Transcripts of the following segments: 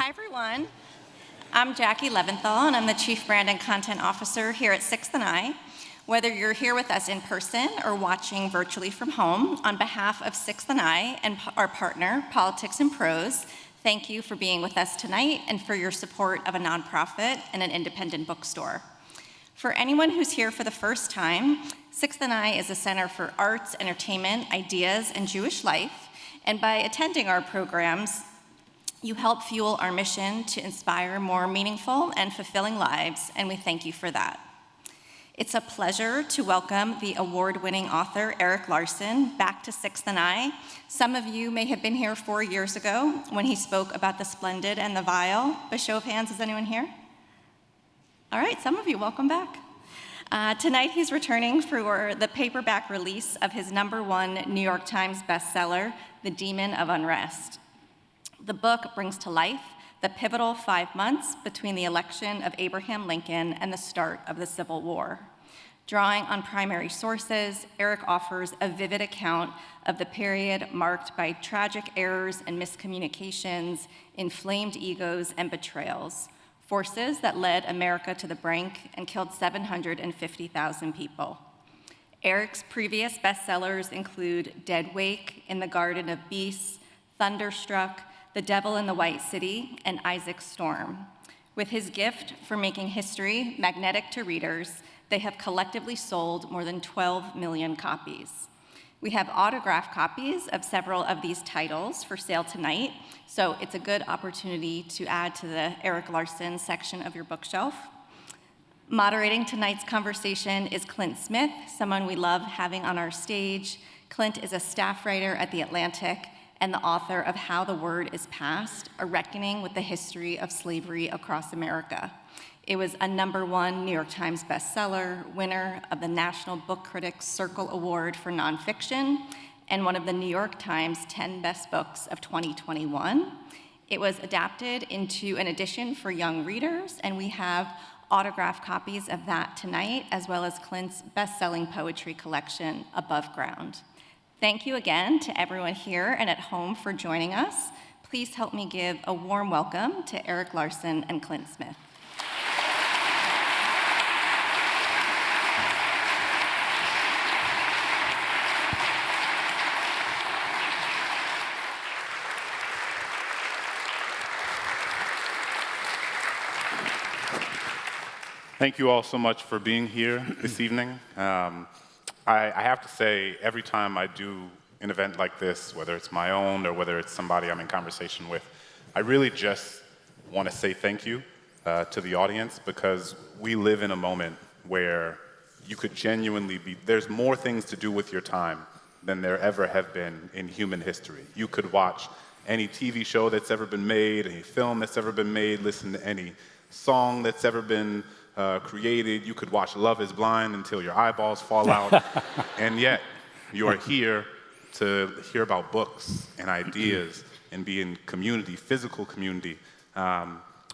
Hi, everyone. I'm Jackie Leventhal, and I'm the Chief Brand and Content Officer here at 6th and I. Whether you're here with us in person or watching virtually from home, on behalf of 6th and I and our partner, Politics and Prose, thank you for being with us tonight and for your support of a nonprofit and an independent bookstore. For anyone who's here for the first time, 6th and I is a center for arts, entertainment, ideas, and Jewish life, and by attending our programs, you help fuel our mission to inspire more meaningful and fulfilling lives, and we thank you for that. It's a pleasure to welcome the award-winning author, Erik Larson, back to 6th and I. Some of you may have been here 4 years ago when he spoke about the Splendid and the Vile. By show of hands, is anyone here? All right, some of you, welcome back. Tonight he's returning for the paperback release of his #1 New York Times bestseller, The Demon of Unrest. The book brings to life the pivotal 5 months between the election of Abraham Lincoln and the start of the Civil War. Drawing on primary sources, Erik offers a vivid account of the period marked by tragic errors and miscommunications, inflamed egos, and betrayals, forces that led America to the brink and killed 750,000 people. Erik's previous bestsellers include Dead Wake, In the Garden of Beasts, Thunderstruck, The Devil in the White City, and Isaac's Storm. With his gift for making history magnetic to readers, they have collectively sold more than 12 million copies. We have autographed copies of several of these titles for sale tonight, so it's a good opportunity to add to the Erik Larson section of your bookshelf. Moderating tonight's conversation is Clint Smith, someone we love having on our stage. Clint is a staff writer at The Atlantic and the author of How the Word is Passed, a reckoning with the history of slavery across America. It was a #1 New York Times bestseller, winner of the National Book Critics Circle Award for Nonfiction, and one of the New York Times 10 Best Books of 2021. It was adapted into an edition for young readers, and we have autographed copies of that tonight, as well as Clint's best-selling poetry collection, Above Ground. Thank you again to everyone here and at home for joining us. Please help me give a warm welcome to Erik Larson and Clint Smith. Thank you all so much for being here this evening. I have to say, every time I do an event like this, whether it's my own or whether it's somebody I'm in conversation with, I really just want to say thank you to the audience, because we live in a moment where you could genuinely there's more things to do with your time than there ever have been in human history. You could watch any TV show that's ever been made, any film that's ever been made, listen to any song that's ever been created. You could watch Love is Blind until your eyeballs fall out, and yet you are here to hear about books and ideas and be in community, physical community,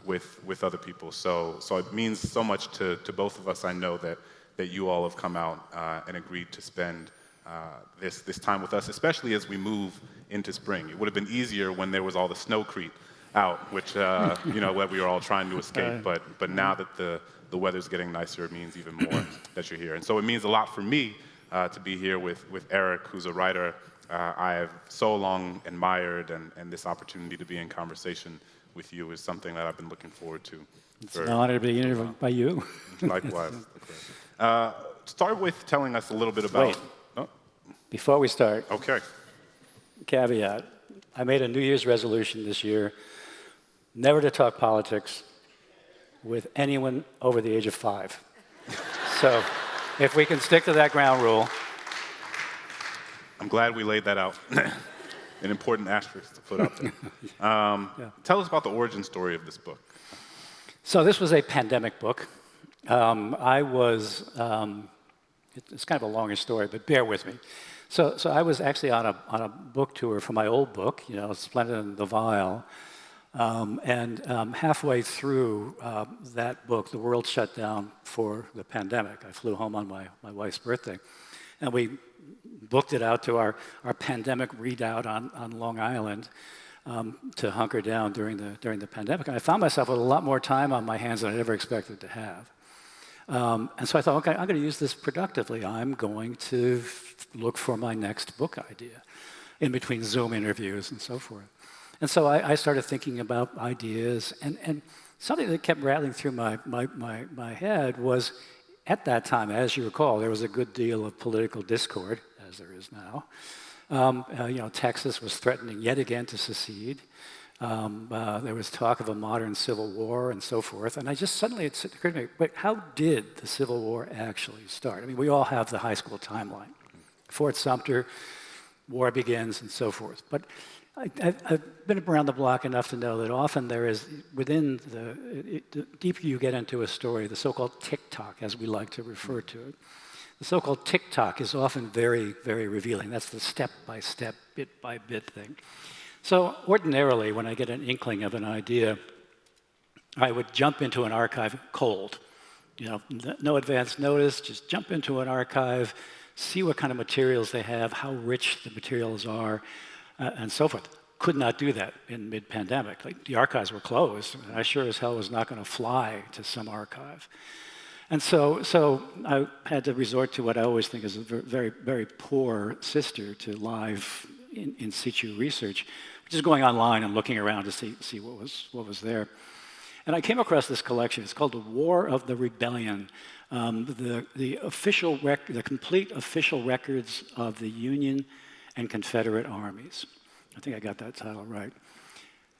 with other people. So it means so much to both of us. I know that you all have come out and agreed to spend this time with us, especially as we move into spring. It would have been easier when there was all the snowcrete out, which what we were all trying to escape. But now that the weather's getting nicer, it means even more that you're here. And so it means a lot for me to be here with Erik, who's a writer I have so long admired, and this opportunity to be in conversation with you is something that I've been looking forward to. It's an honor to be interviewed by you. Likewise. Start with telling us a little bit about... Wait. Oh. Before we start, okay. Caveat. I made a New Year's resolution this year never to talk politics with anyone over the age of 5. So if we can stick to that ground rule. I'm glad we laid that out. An important asterisk to put up there. Tell us about the origin story of this book. So this was a pandemic book. It's kind of a longer story, but bear with me. So I was actually on a book tour for my old book, Splendid and the Vile. Halfway through that book, the world shut down for the pandemic. I flew home on my wife's birthday, and we booked it out to our pandemic readout on Long Island. to hunker down during the pandemic. And I found myself with a lot more time on my hands than I ever expected to have. And so I thought, okay, I'm going to use this productively. I'm going to look for my next book idea in between Zoom interviews and so forth. And so I started thinking about ideas, and something that kept rattling through my head was, at that time, as you recall, there was a good deal of political discord, as there is now. Texas was threatening yet again to secede. There was talk of a modern civil war and so forth. And suddenly it occurred to me, wait, how did the Civil War actually start? I mean, we all have the high school timeline. Fort Sumter, war begins, and so forth. But I've been around the block enough to know that often there is, within the deeper you get into a story, the so-called tick-tock, as we like to refer to it, the so-called tick-tock is often very, very revealing. That's the step-by-step, bit-by-bit thing. So ordinarily, when I get an inkling of an idea, I would jump into an archive cold. No advance notice, just jump into an archive, see what kind of materials they have, how rich the materials are, and so forth. Could not do that in mid-pandemic. Like, the archives were closed, and I sure as hell was not going to fly to some archive. And so I had to resort to what I always think is a very, very poor sister to live in situ research, which is going online and looking around to see what was there. And I came across this collection. It's called The War of the Rebellion, the complete official records of the Union and Confederate armies. I think I got that title right.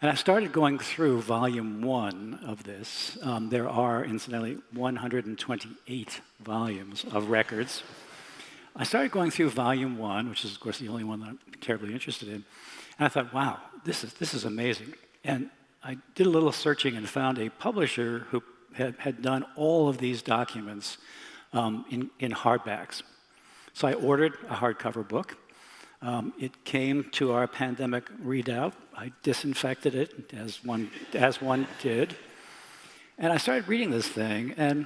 And I started going through volume 1 of this. There are, incidentally, 128 volumes of records. I started going through volume 1, which is, of course, the only one that I'm terribly interested in. And I thought, wow, this is amazing. And I did a little searching and found a publisher who had done all of these documents in hardbacks. So I ordered a hardcover book. It came to our pandemic readout. I disinfected it, as one did. And I started reading this thing, and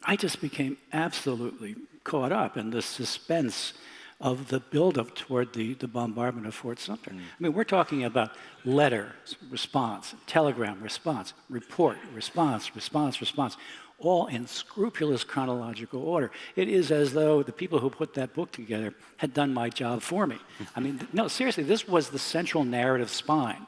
I just became absolutely caught up in the suspense of the buildup toward the bombardment of Fort Sumter. I mean, we're talking about letter, response, telegram, response, report, response, all in scrupulous chronological order. It is as though the people who put that book together had done my job for me. I mean, no, seriously, this was the central narrative spine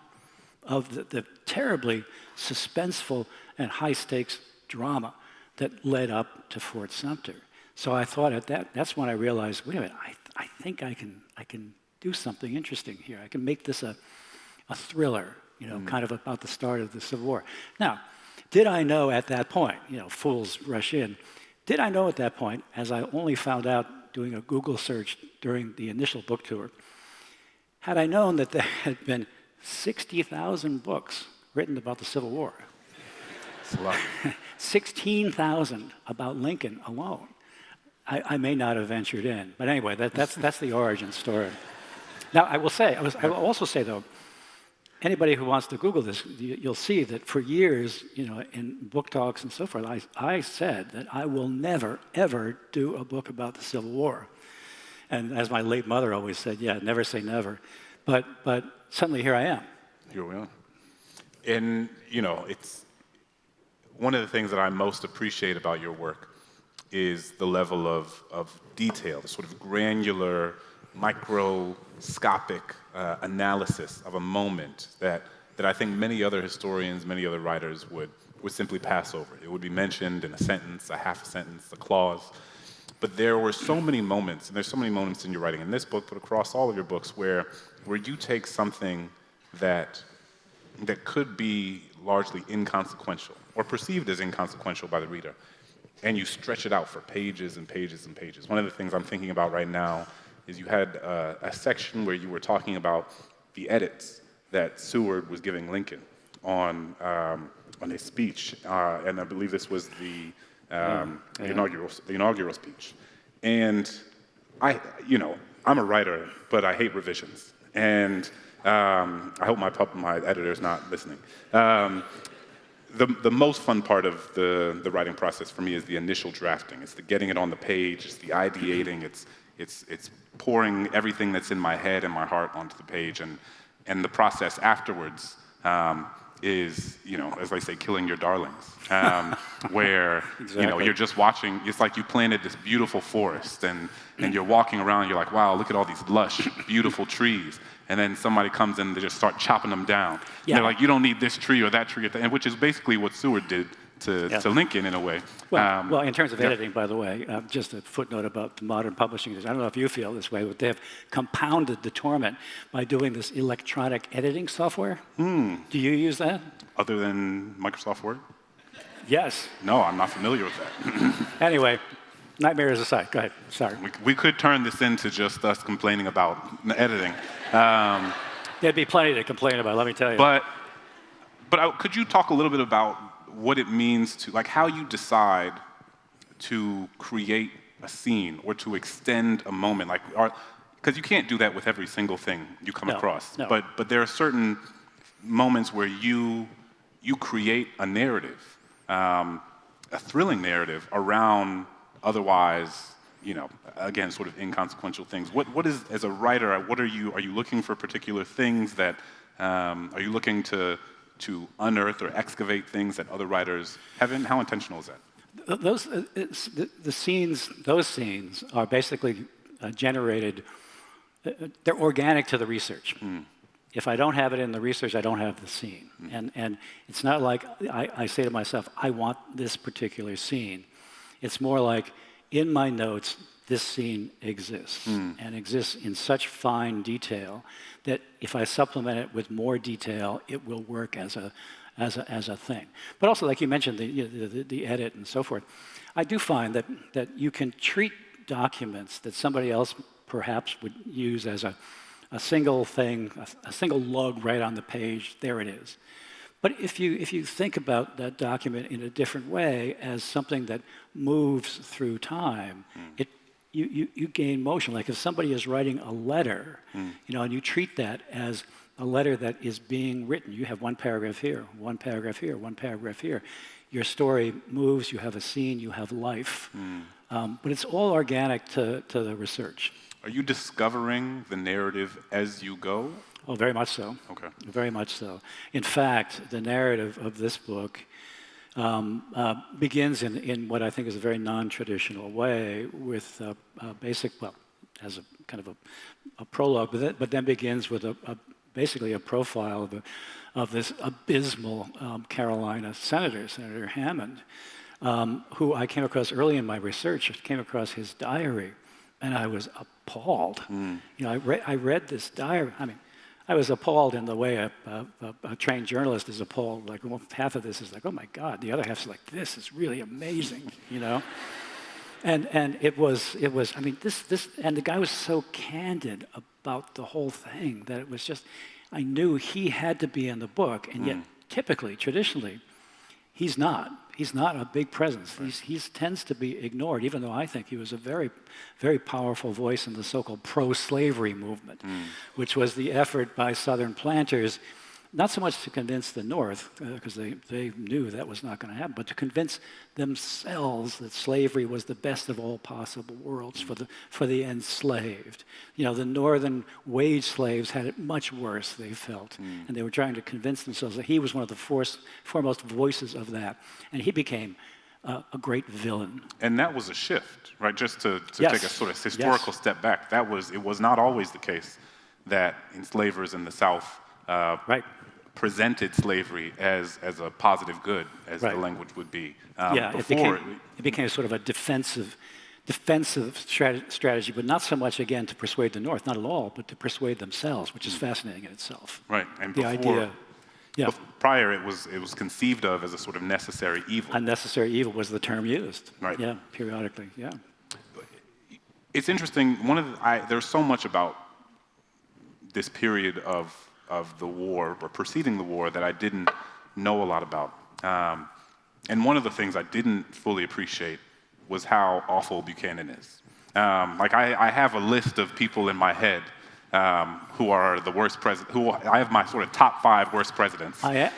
of the terribly suspenseful and high-stakes drama that led up to Fort Sumter. So I thought that's when I realized, wait a minute, I think I can do something interesting here. I can make this a thriller, kind of about the start of the Civil War. Now, did I know at that point, fools rush in, did I know at that point, as I only found out doing a Google search during the initial book tour, had I known that there had been 60,000 books written about the Civil War, 16,000 about Lincoln alone, I may not have ventured in. But anyway, that's the origin story. Now, I will also say, though, anybody who wants to Google this, you'll see that for years, in book talks and so forth, I said that I will never, ever do a book about the Civil War. And as my late mother always said, yeah, never say never. But suddenly here I am. Here we are. And, it's one of the things that I most appreciate about your work is the level of detail, the sort of granular, microscopic analysis of a moment that I think many other historians, many other writers would simply pass over. It would be mentioned in a sentence, a half a sentence, a clause. But there were so many moments, and there's so many moments in your writing in this book, but across all of your books, where you take something that could be largely inconsequential, or perceived as inconsequential by the reader, and you stretch it out for pages and pages and pages. One of the things I'm thinking about right now is you had a section where you were talking about the edits that Seward was giving Lincoln on his speech, and I believe this was the inaugural speech. And I'm a writer, but I hate revisions, and I hope my editor's not listening. The most fun part of the writing process for me is the initial drafting. It's the getting it on the page. It's the ideating. It's pouring everything that's in my head and my heart onto the page. And and the process afterwards is, as they say, killing your darlings, where Exactly. you're just watching. It's like you planted this beautiful forest, and you're walking around. You're like, wow, look at all these lush, beautiful trees. And then somebody comes in and they just start chopping them down. Yeah. They're like, you don't need this tree or that tree, and which is basically what Seward did to Lincoln in a way. Well, in terms of yeah. editing, by the way, just a footnote about the modern publishing. I don't know if you feel this way, but they have compounded the torment by doing this electronic editing software. Do you use that? Other than Microsoft Word? Yes. No, I'm not familiar with that. Anyway, nightmares aside. Go ahead. Sorry. We could turn this into just us complaining about editing. There'd be plenty to complain about, let me tell you. But could you talk a little bit about what it means to, like, how you decide to create a scene or to extend a moment, like, because you can't do that with every single thing you come across. No. But there are certain moments where you create a narrative, a thrilling narrative around otherwise, again, sort of inconsequential things. What is, as a writer, what are you looking for particular things that, are you looking to unearth or excavate things that other writers haven't? How intentional is that? Those scenes are basically generated, they're organic to the research. If I don't have it in the research, I don't have the scene. And it's not like I say to myself, I want this particular scene. It's more like, in my notes, this scene exists, and exists in such fine detail that if I supplement it with more detail, it will work as a thing. But also, like you mentioned, the edit and so forth, I do find that you can treat documents that somebody else perhaps would use as a single thing, a single lug right on the page, there it is. But if you think about that document in a different way, as something that moves through time, you gain motion. Like if somebody is writing a letter, and you treat that as a letter that is being written. You have one paragraph here, one paragraph here, one paragraph here. Your story moves, you have a scene, you have life. But it's all organic to the research. Are you discovering the narrative as you go? Oh, very much so. Okay. Very much so. In fact, the narrative of this book begins in what I think is a very non-traditional way with a basic, well, as a kind of a prologue, but then begins with basically a profile of this abysmal Carolina senator, Senator Hammond, who I came across early in my research. I came across his diary, and I was appalled. I read this diary. I mean, I was appalled in the way a trained journalist is appalled. Like, well, half of this is like, oh my God. The other half is like, this is really amazing, And it was. I mean, this, and the guy was so candid about the whole thing that it was just. I knew he had to be in the book, and yet, typically, traditionally, he's not. He's not a big presence. Right. He tends to be ignored, even though I think he was a very, very powerful voice in the so-called pro-slavery movement, which was the effort by Southern planters, not so much to convince the North, because they knew that was not going to happen, but to convince themselves that slavery was the best of all possible worlds for the enslaved. The northern wage slaves had it much worse, they felt, and they were trying to convince themselves that he was one of the foremost voices of that, and he became a great villain. And that was a shift, right? Just to take a sort of historical step back, it was not always the case that enslavers in the South presented slavery as a positive good, as the language would be. It became sort of a defensive strategy, but not so much, again, to persuade the North, not at all, but to persuade themselves, which is fascinating in itself. Right, and the idea. Prior, it was conceived of as a sort of necessary evil. Unnecessary evil was the term used. Right. Yeah, periodically. Yeah. It's interesting. There's so much about this period of the war, or preceding the war, that I didn't know a lot about. And one of the things I didn't fully appreciate was how awful Buchanan is. I have a list of people in my head who are the worst president. I have my sort of top 5 worst presidents. I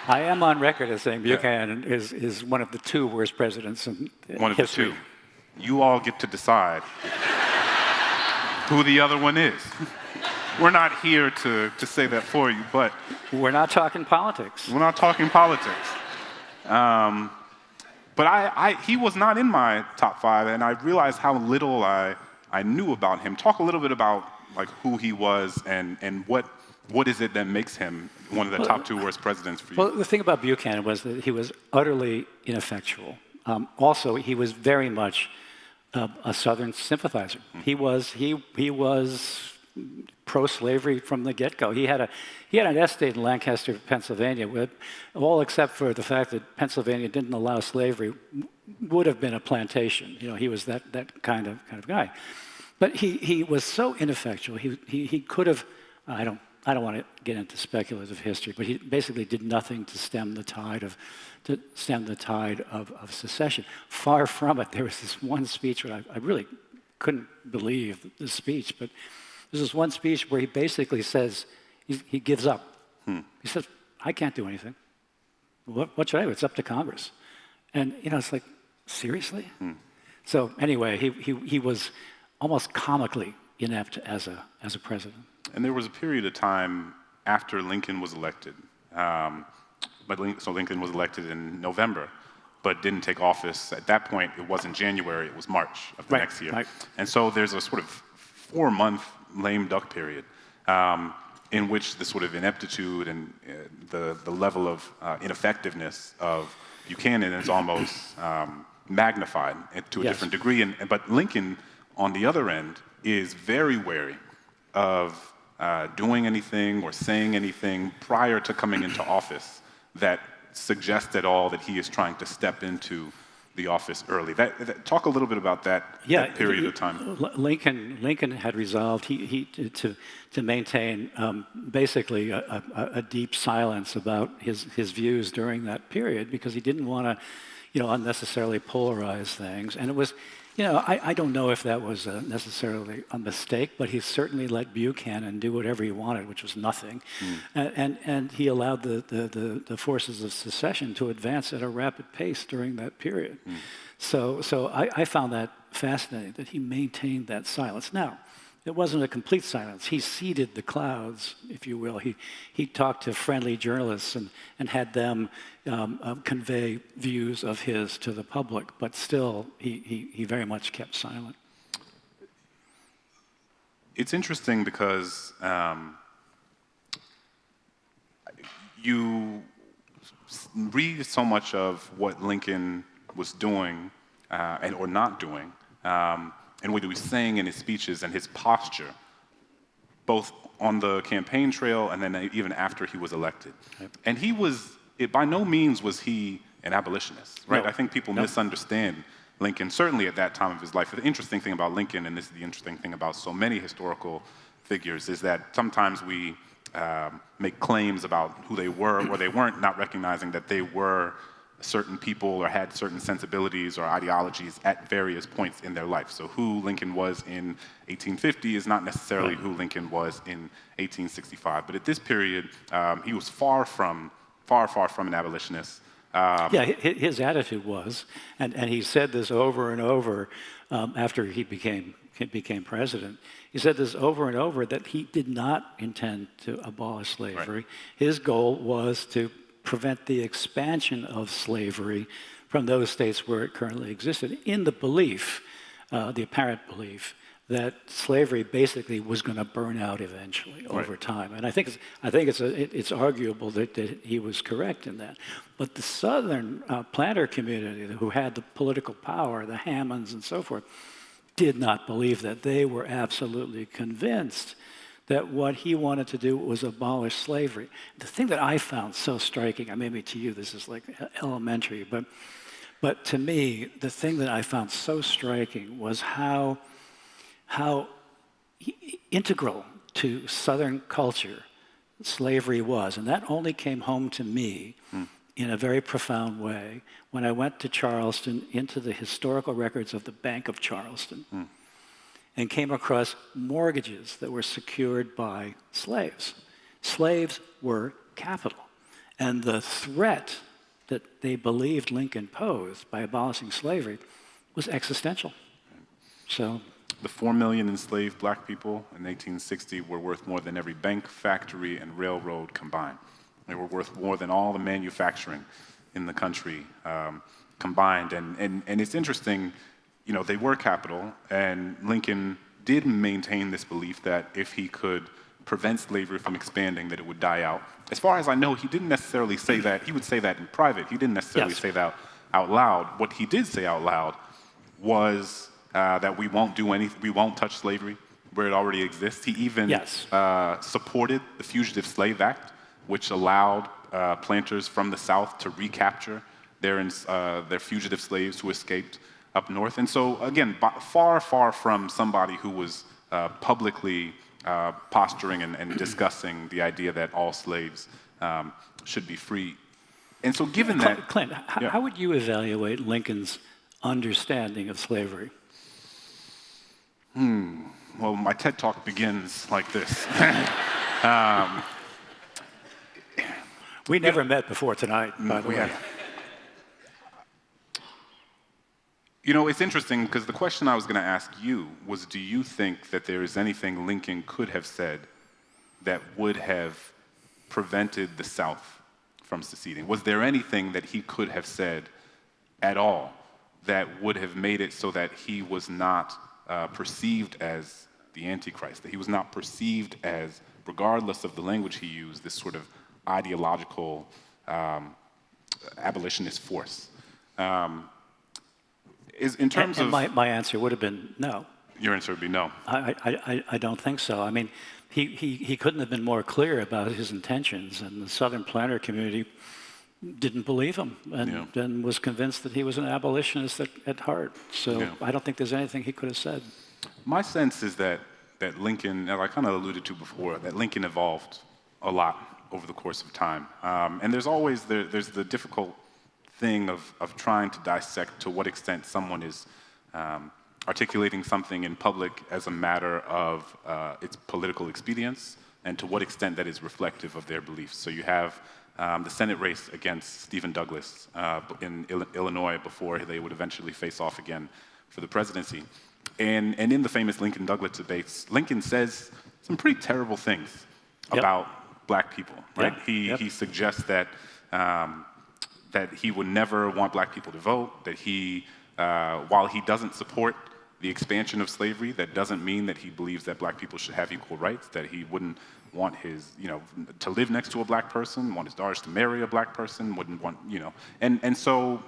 am on record as saying Buchanan is one of the 2 worst presidents in one of history. the 2. You all get to decide who the other one is. we're not here to say that for you, but We're not talking politics. we're not talking politics. But he was not in my top 5, and I realized how little I knew about him. Talk a little bit about like who he was and what is it that makes him one of the top 2 worst presidents for you? Well, the thing about Buchanan was that he was utterly ineffectual. Also, he was very much a Southern sympathizer. He was pro-slavery from the get-go. He had an estate in Lancaster, Pennsylvania, with, all except for the fact that Pennsylvania didn't allow slavery, would have been a plantation. You know, he was that kind of guy. But he was so ineffectual. He could have. I don't want to get into speculative history, but he basically did nothing to stem the tide of secession. Far from it. There was this one speech where I really couldn't believe this speech, but there's this one speech where he basically says, he gives up. He says, I can't do anything. What should I do? It's up to Congress. And, you know, it's like, seriously? So anyway, he was almost comically inept as a president. And there was a period of time after Lincoln was elected. So Lincoln was elected in November, but didn't take office. At that point, it wasn't January, it was March of the next year. Right. And so there's a sort of 4-month lame duck period in which the sort of ineptitude and the level of ineffectiveness of Buchanan is almost magnified to a different degree. But Lincoln, on the other end, is very wary of doing anything or saying anything prior to coming into office that suggests at all that he is trying to step into the office early. Talk a little bit about that period of time. Lincoln had resolved to maintain basically a deep silence about his views during that period because he didn't want to, you know, unnecessarily polarize things. And it was, you know, I don't know if that was necessarily a mistake, but he certainly let Buchanan do whatever he wanted, which was nothing. And he allowed the forces of secession to advance at a rapid pace during that period. So I found that fascinating, that he maintained that silence. Now, it wasn't a complete silence. He seeded the clouds, if you will. He talked to friendly journalists and had them convey views of his to the public, but still, he very much kept silent. It's interesting because you read so much of what Lincoln was doing or not doing, and what he was saying in his speeches and his posture, both on the campaign trail and then even after he was elected. Yep. And by no means was he an abolitionist, right? No. I think people misunderstand Lincoln, certainly at that time of his life. The interesting thing about Lincoln, and this is the interesting thing about so many historical figures, is that sometimes we make claims about who they were or they weren't, not recognizing that they were certain people or had certain sensibilities or ideologies at various points in their life. So who Lincoln was in 1850 is not necessarily who Lincoln was in 1865. But at this period, he was far from an abolitionist. His attitude was, and he said this over and over after he became president. He said this over and over that he did not intend to abolish slavery. Right. His goal was to prevent the expansion of slavery from those states where it currently existed, in the belief, the apparent belief, that slavery basically was going to burn out eventually over time. And I think it's arguable that he was correct in that. But the Southern planter community, who had the political power, the Hammonds and so forth, did not believe that. They were absolutely convinced that what he wanted to do was abolish slavery. The thing that I found so striking, and maybe to you this is like elementary, but to me, the thing that I found so striking was how integral to Southern culture slavery was. And that only came home to me in a very profound way when I went to Charleston, into the historical records of the Bank of Charleston, and came across mortgages that were secured by slaves. Slaves were capital. And the threat that they believed Lincoln posed by abolishing slavery was existential. So The 4 million enslaved black people in 1860 were worth more than every bank, factory, and railroad combined. They were worth more than all the manufacturing in the country combined. And it's interesting, you know, they were capital, and Lincoln did maintain this belief that if he could prevent slavery from expanding, that it would die out. As far as I know, he didn't necessarily say that. He would say that in private. He didn't necessarily say that out loud. What he did say out loud was that we won't do anything, we won't touch slavery where it already exists. He even supported the Fugitive Slave Act, which allowed planters from the South to recapture their fugitive slaves who escaped up north. And so, again, far, far from somebody who was publicly posturing and discussing the idea that all slaves should be free. And so given that... Clint, how would you evaluate Lincoln's understanding of slavery? Well, my TED Talk begins like this. We never met before tonight, by the way. You know, it's interesting because the question I was going to ask you was, do you think that there is anything Lincoln could have said that would have prevented the South from seceding? Was there anything that he could have said at all that would have made it so that he was not perceived as the Antichrist, that he was not perceived as, regardless of the language he used, this sort of ideological abolitionist force? In terms of my answer would have been no. Your answer would be no. I don't think so. I mean, he couldn't have been more clear about his intentions, and the Southern planter community didn't believe him and was convinced that he was an abolitionist at heart. So I don't think there's anything he could have said. My sense is that Lincoln, as I kind of alluded to before, that Lincoln evolved a lot over the course of time. And there's always there's the difficult thing of trying to dissect to what extent someone is articulating something in public as a matter of its political expedience, and to what extent that is reflective of their beliefs. So you have the Senate race against Stephen Douglas in Illinois before they would eventually face off again for the presidency. And in the famous Lincoln-Douglas debates, Lincoln says some pretty terrible things about black people, right? He suggests that that he would never want black people to vote, that he, while he doesn't support the expansion of slavery, that doesn't mean that he believes that black people should have equal rights, that he wouldn't want his, to live next to a black person, want his daughters to marry a black person, wouldn't want, And so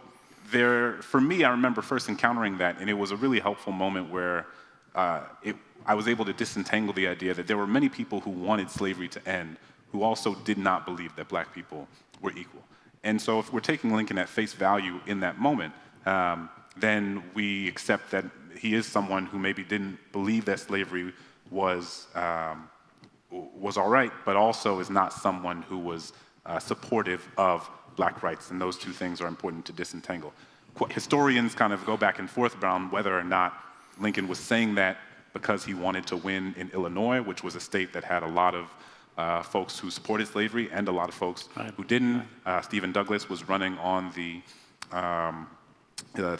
for me, I remember first encountering that, and it was a really helpful moment where I was able to disentangle the idea that there were many people who wanted slavery to end, who also did not believe that black people were equal. And so if we're taking Lincoln at face value in that moment, then we accept that he is someone who maybe didn't believe that slavery was all right, but also is not someone who was supportive of black rights, and those two things are important to disentangle. Historians kind of go back and forth around whether or not Lincoln was saying that because he wanted to win in Illinois, which was a state that had a lot of folks who supported slavery and a lot of folks who didn't. Stephen Douglas was running on the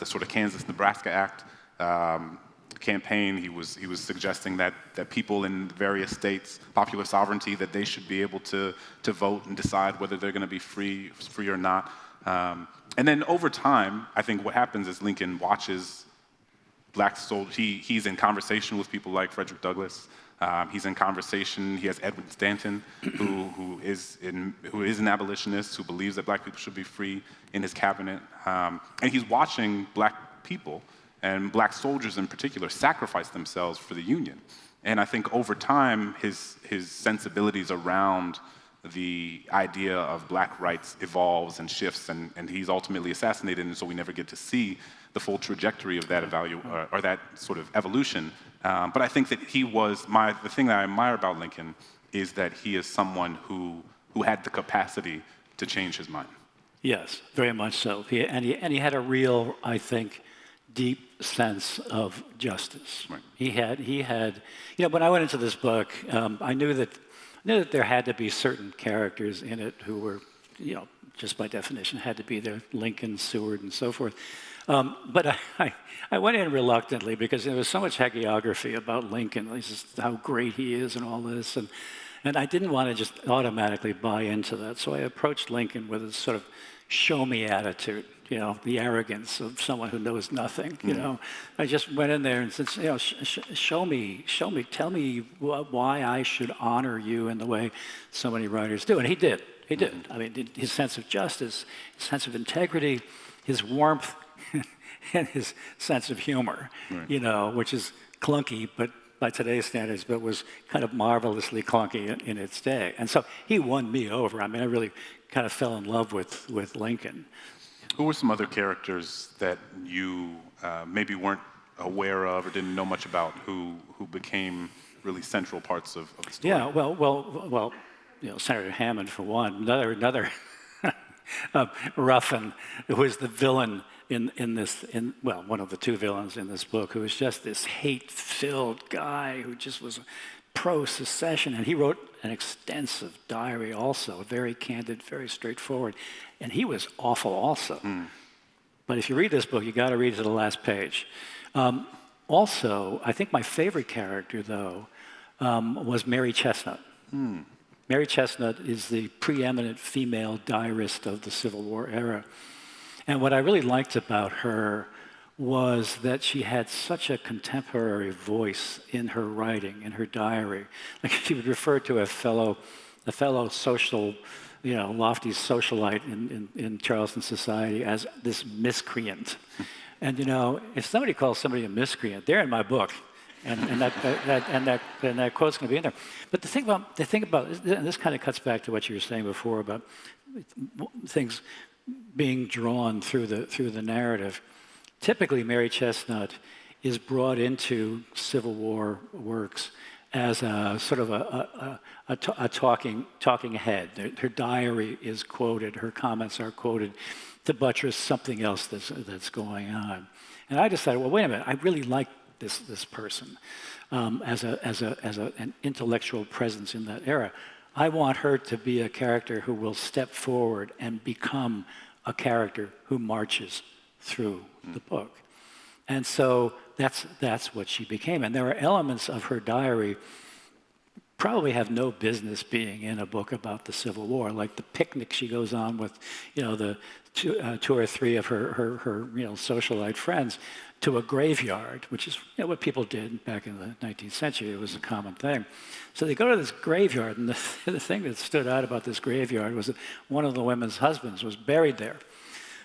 sort of Kansas-Nebraska Act campaign. He was suggesting that people in various states, popular sovereignty, that they should be able to vote and decide whether they're going to be free or not. And then over time, I think what happens is Lincoln watches black soldiers. He's in conversation with people like Frederick Douglass. He's in conversation. He has Edwin Stanton, who is an abolitionist, who believes that black people should be free, in his cabinet. And he's watching black people, and black soldiers in particular, sacrifice themselves for the Union. And I think over time, his sensibilities around the idea of black rights evolves and shifts, and he's ultimately assassinated, and so we never get to see the full trajectory of that or that sort of evolution. But I think that the thing that I admire about Lincoln is that he is someone who had the capacity to change his mind. Yes, very much so. He had a real, I think, deep sense of justice. Right. He had, when I went into this book, I knew that there had to be certain characters in it who were, just by definition, had to be there, Lincoln, Seward, and so forth. But I went in reluctantly because there was so much hagiography about Lincoln, just how great he is and all this. And I didn't want to just automatically buy into that. So I approached Lincoln with a sort of show me attitude, the arrogance of someone who knows nothing, I just went in there and said, show me, tell me why I should honor you in the way so many writers do. And he did. I mean, his sense of justice, his sense of integrity, his warmth, and his sense of humor, which is clunky, but by today's standards, but was kind of marvelously clunky in its day. And so he won me over. I mean, I really kind of fell in love with Lincoln. Who were some other characters that you maybe weren't aware of or didn't know much about who became really central parts of the story? Yeah, well, Senator Hammond for one. Another Ruffin, who was the villain in one of the two villains in this book, who was just this hate-filled guy who just was pro-secession, and he wrote an extensive diary also, very candid, very straightforward, and he was awful also. But if you read this book, you got to read it to the last page. Also, I think my favorite character, though, was Mary Chestnut. Mary Chestnut is the preeminent female diarist of the Civil War era. And what I really liked about her was that she had such a contemporary voice in her writing, in her diary. Like she would refer to a fellow social, lofty socialite in Charleston society as this miscreant. And if somebody calls somebody a miscreant, they're in my book. And that quote's going to be in there. But the thing about, and this kind of cuts back to what you were saying before about things being drawn through the narrative. Typically, Mary Chestnut is brought into Civil War works as a sort of a talking head. Her diary is quoted, her comments are quoted to buttress something else that's going on. And I decided, well, wait a minute, I really like this person as an intellectual presence in that era. I want her to be a character who will step forward and become a character who marches through the book. And so that's what she became. And there are elements of her diary probably have no business being in a book about the Civil War, like the picnic she goes on with, the two or three of her socialite friends to a graveyard, which is what people did back in the 19th century. It was a common thing. So they go to this graveyard, and the thing that stood out about this graveyard was that one of the women's husbands was buried there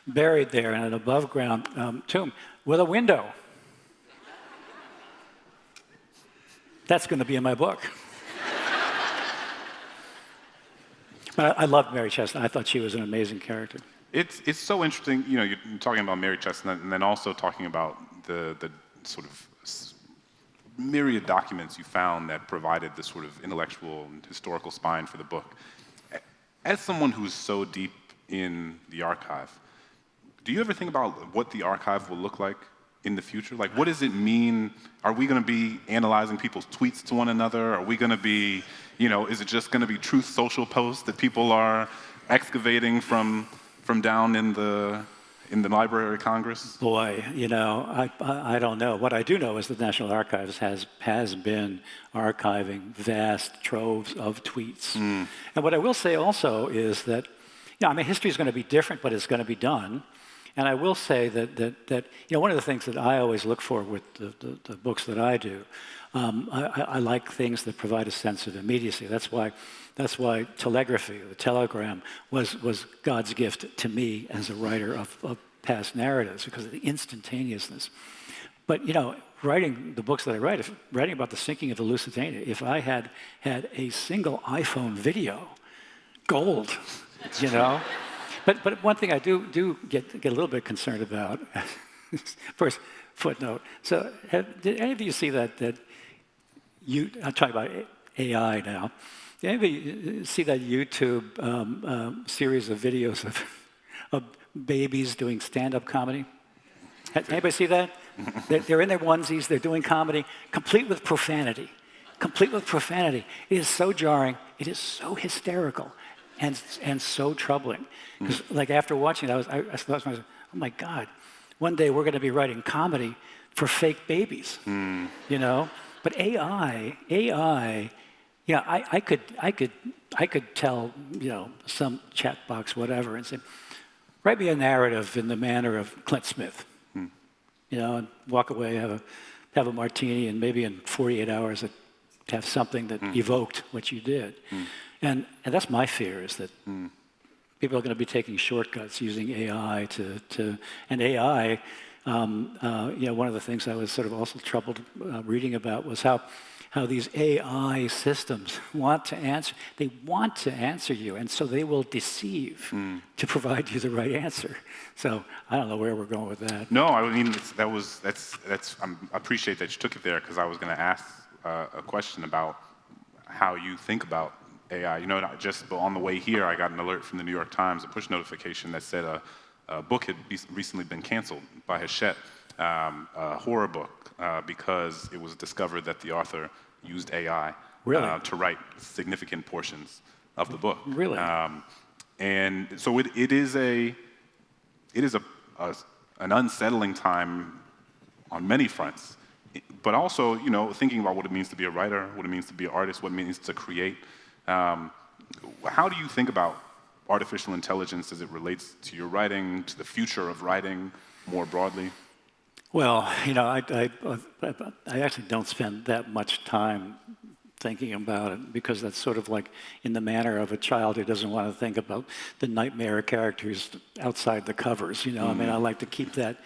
in an above-ground tomb with a window. That's going to be in my book. But I loved Mary Chestnut. I thought she was an amazing character. It's so interesting, you're talking about Mary Chestnut and then also talking about the sort of myriad documents you found that provided the sort of intellectual and historical spine for the book. As someone who's so deep in the archive, do you ever think about what the archive will look like in the future? Like, what does it mean? Are we going to be analyzing people's tweets to one another? Are we going to be, is it just going to be truth social posts that people are excavating from down in the Library of Congress? Boy, I don't know. What I do know is the National Archives has been archiving vast troves of tweets. And what I will say also is that, history is going to be different, but it's going to be done. And I will say that one of the things that I always look for with the books that I do, I like things that provide a sense of immediacy. That's why telegraphy, the telegram, was God's gift to me as a writer of past narratives, because of the instantaneousness. But writing the books that I write, writing about the sinking of the Lusitania, if I had a single iPhone video, gold, But one thing I do get a little bit concerned about. First footnote. So did any of you see that I'm talking about AI now. Did anybody see that YouTube series of videos of babies doing stand-up comedy? Anybody see that? They're in their onesies, they're doing comedy, complete with profanity. It is so jarring, it is so hysterical, and so troubling. Because after watching it, I thought to myself, oh my God, one day we're going to be writing comedy for fake babies, you know? But AI, yeah, I could tell, you know, some chat box, whatever, and say, write me a narrative in the manner of Clint Smith, you know, and walk away, have a martini, and maybe in 48 hours have something that evoked what you did. And that's my fear, is that people are going to be taking shortcuts using AI and AI, you know, one of the things I was sort of also troubled reading about was how these AI systems want to answer you, and so they will deceive to provide you the right answer. So I don't know where we're going with that. No, I mean, I appreciate that you took it there, because I was going to ask a question about how you think about AI. You know, not just, but on the way here, I got an alert from the New York Times, a push notification that said a book had recently been canceled by Hachette, a horror book, because it was discovered that the author used AI to write significant portions of the book. Really? And so it is an unsettling time on many fronts, but also, you know, thinking about what it means to be a writer, what it means to be an artist, what it means to create. How do you think about artificial intelligence as it relates to your writing, to the future of writing more broadly? Well, you know, I actually don't spend that much time thinking about it, because that's sort of like in the manner of a child who doesn't want to think about the nightmare characters outside the covers. You know, I mean, I like to keep that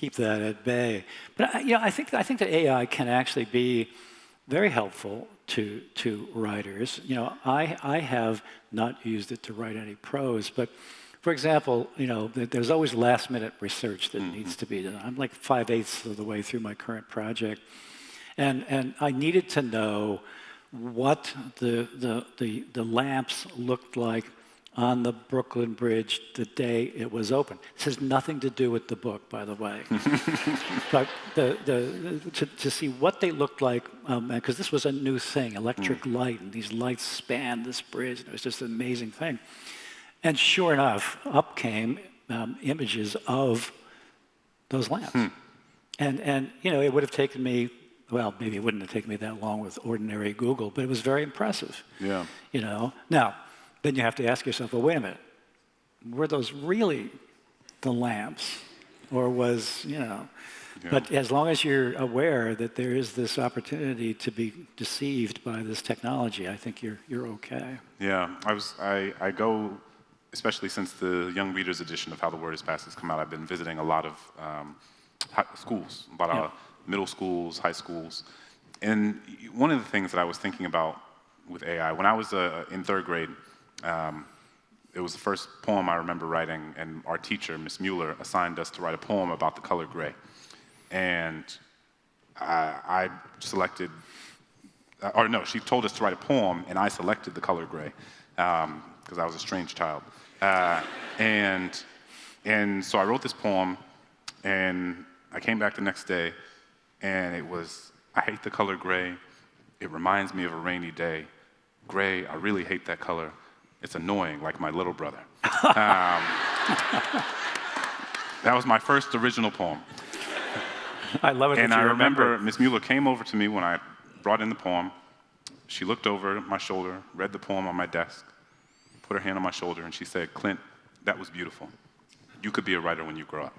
at bay. But you know, I think that AI can actually be very helpful to writers. You know, I have not used it to write any prose, but for example, you know, there's always last-minute research that needs to be done. I'm like 5/8 of the way through my current project, and I needed to know what the lamps looked like on the Brooklyn Bridge the day it was open. This has nothing to do with the book, by the way. But to see what they looked like, because this was a new thing, electric light, and these lights spanned this bridge, and it was just an amazing thing. And sure enough, up came images of those lamps. And you know, it would have taken me, well, maybe it wouldn't have taken me that long with ordinary Google, but it was very impressive. Yeah. You know, now, then you have to ask yourself, well, wait a minute, were those really the lamps? Or was, you know, but as long as you're aware that there is this opportunity to be deceived by this technology, I think you're okay. Yeah, I go, especially since the Young Readers edition of How the Word is Passed has come out, I've been visiting a lot of schools, middle schools, high schools. And one of the things that I was thinking about with AI, when I was in third grade, it was the first poem I remember writing, and our teacher, Miss Mueller, assigned us to write a poem about the color gray. And I selected, or no, she told us to write a poem, and I selected the color gray, because I was a strange child. And so I wrote this poem, and I came back the next day, and it was, I hate the color gray. It reminds me of a rainy day. Gray, I really hate that color. It's annoying, like my little brother. That was my first original poem. I love it. And I remember Miss Mueller came over to me when I brought in the poem. She looked over my shoulder, read the poem on my desk, put her hand on my shoulder, and she said, "Clint, that was beautiful. You could be a writer when you grow up."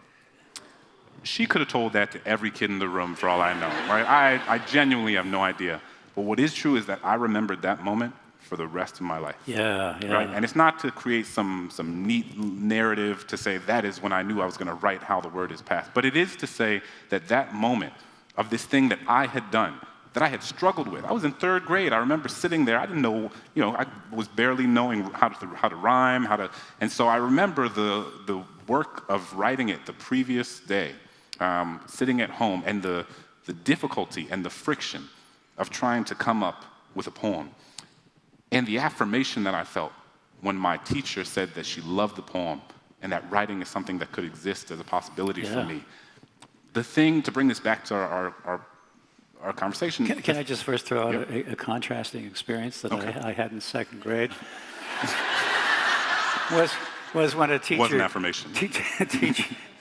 She could have told that to every kid in the room, for all I know. Right? I genuinely have no idea. But what is true is that I remembered that moment for the rest of my life. Yeah. Right? And it's not to create some neat narrative to say that is when I knew I was going to write How the Word is Passed. But it is to say that that moment of this thing that I had done, that I had struggled with. I was in third grade. I remember sitting there. I didn't know, you know, I was barely knowing how to rhyme, and so I remember the work of writing it the previous day, sitting at home, and the difficulty and the friction of trying to come up with a poem. And the affirmation that I felt when my teacher said that she loved the poem and that writing is something that could exist as a possibility for me. The thing, to bring this back to our conversation. Can I just first throw out a contrasting experience that I had in second grade? was when a It was an teacher, affirmation.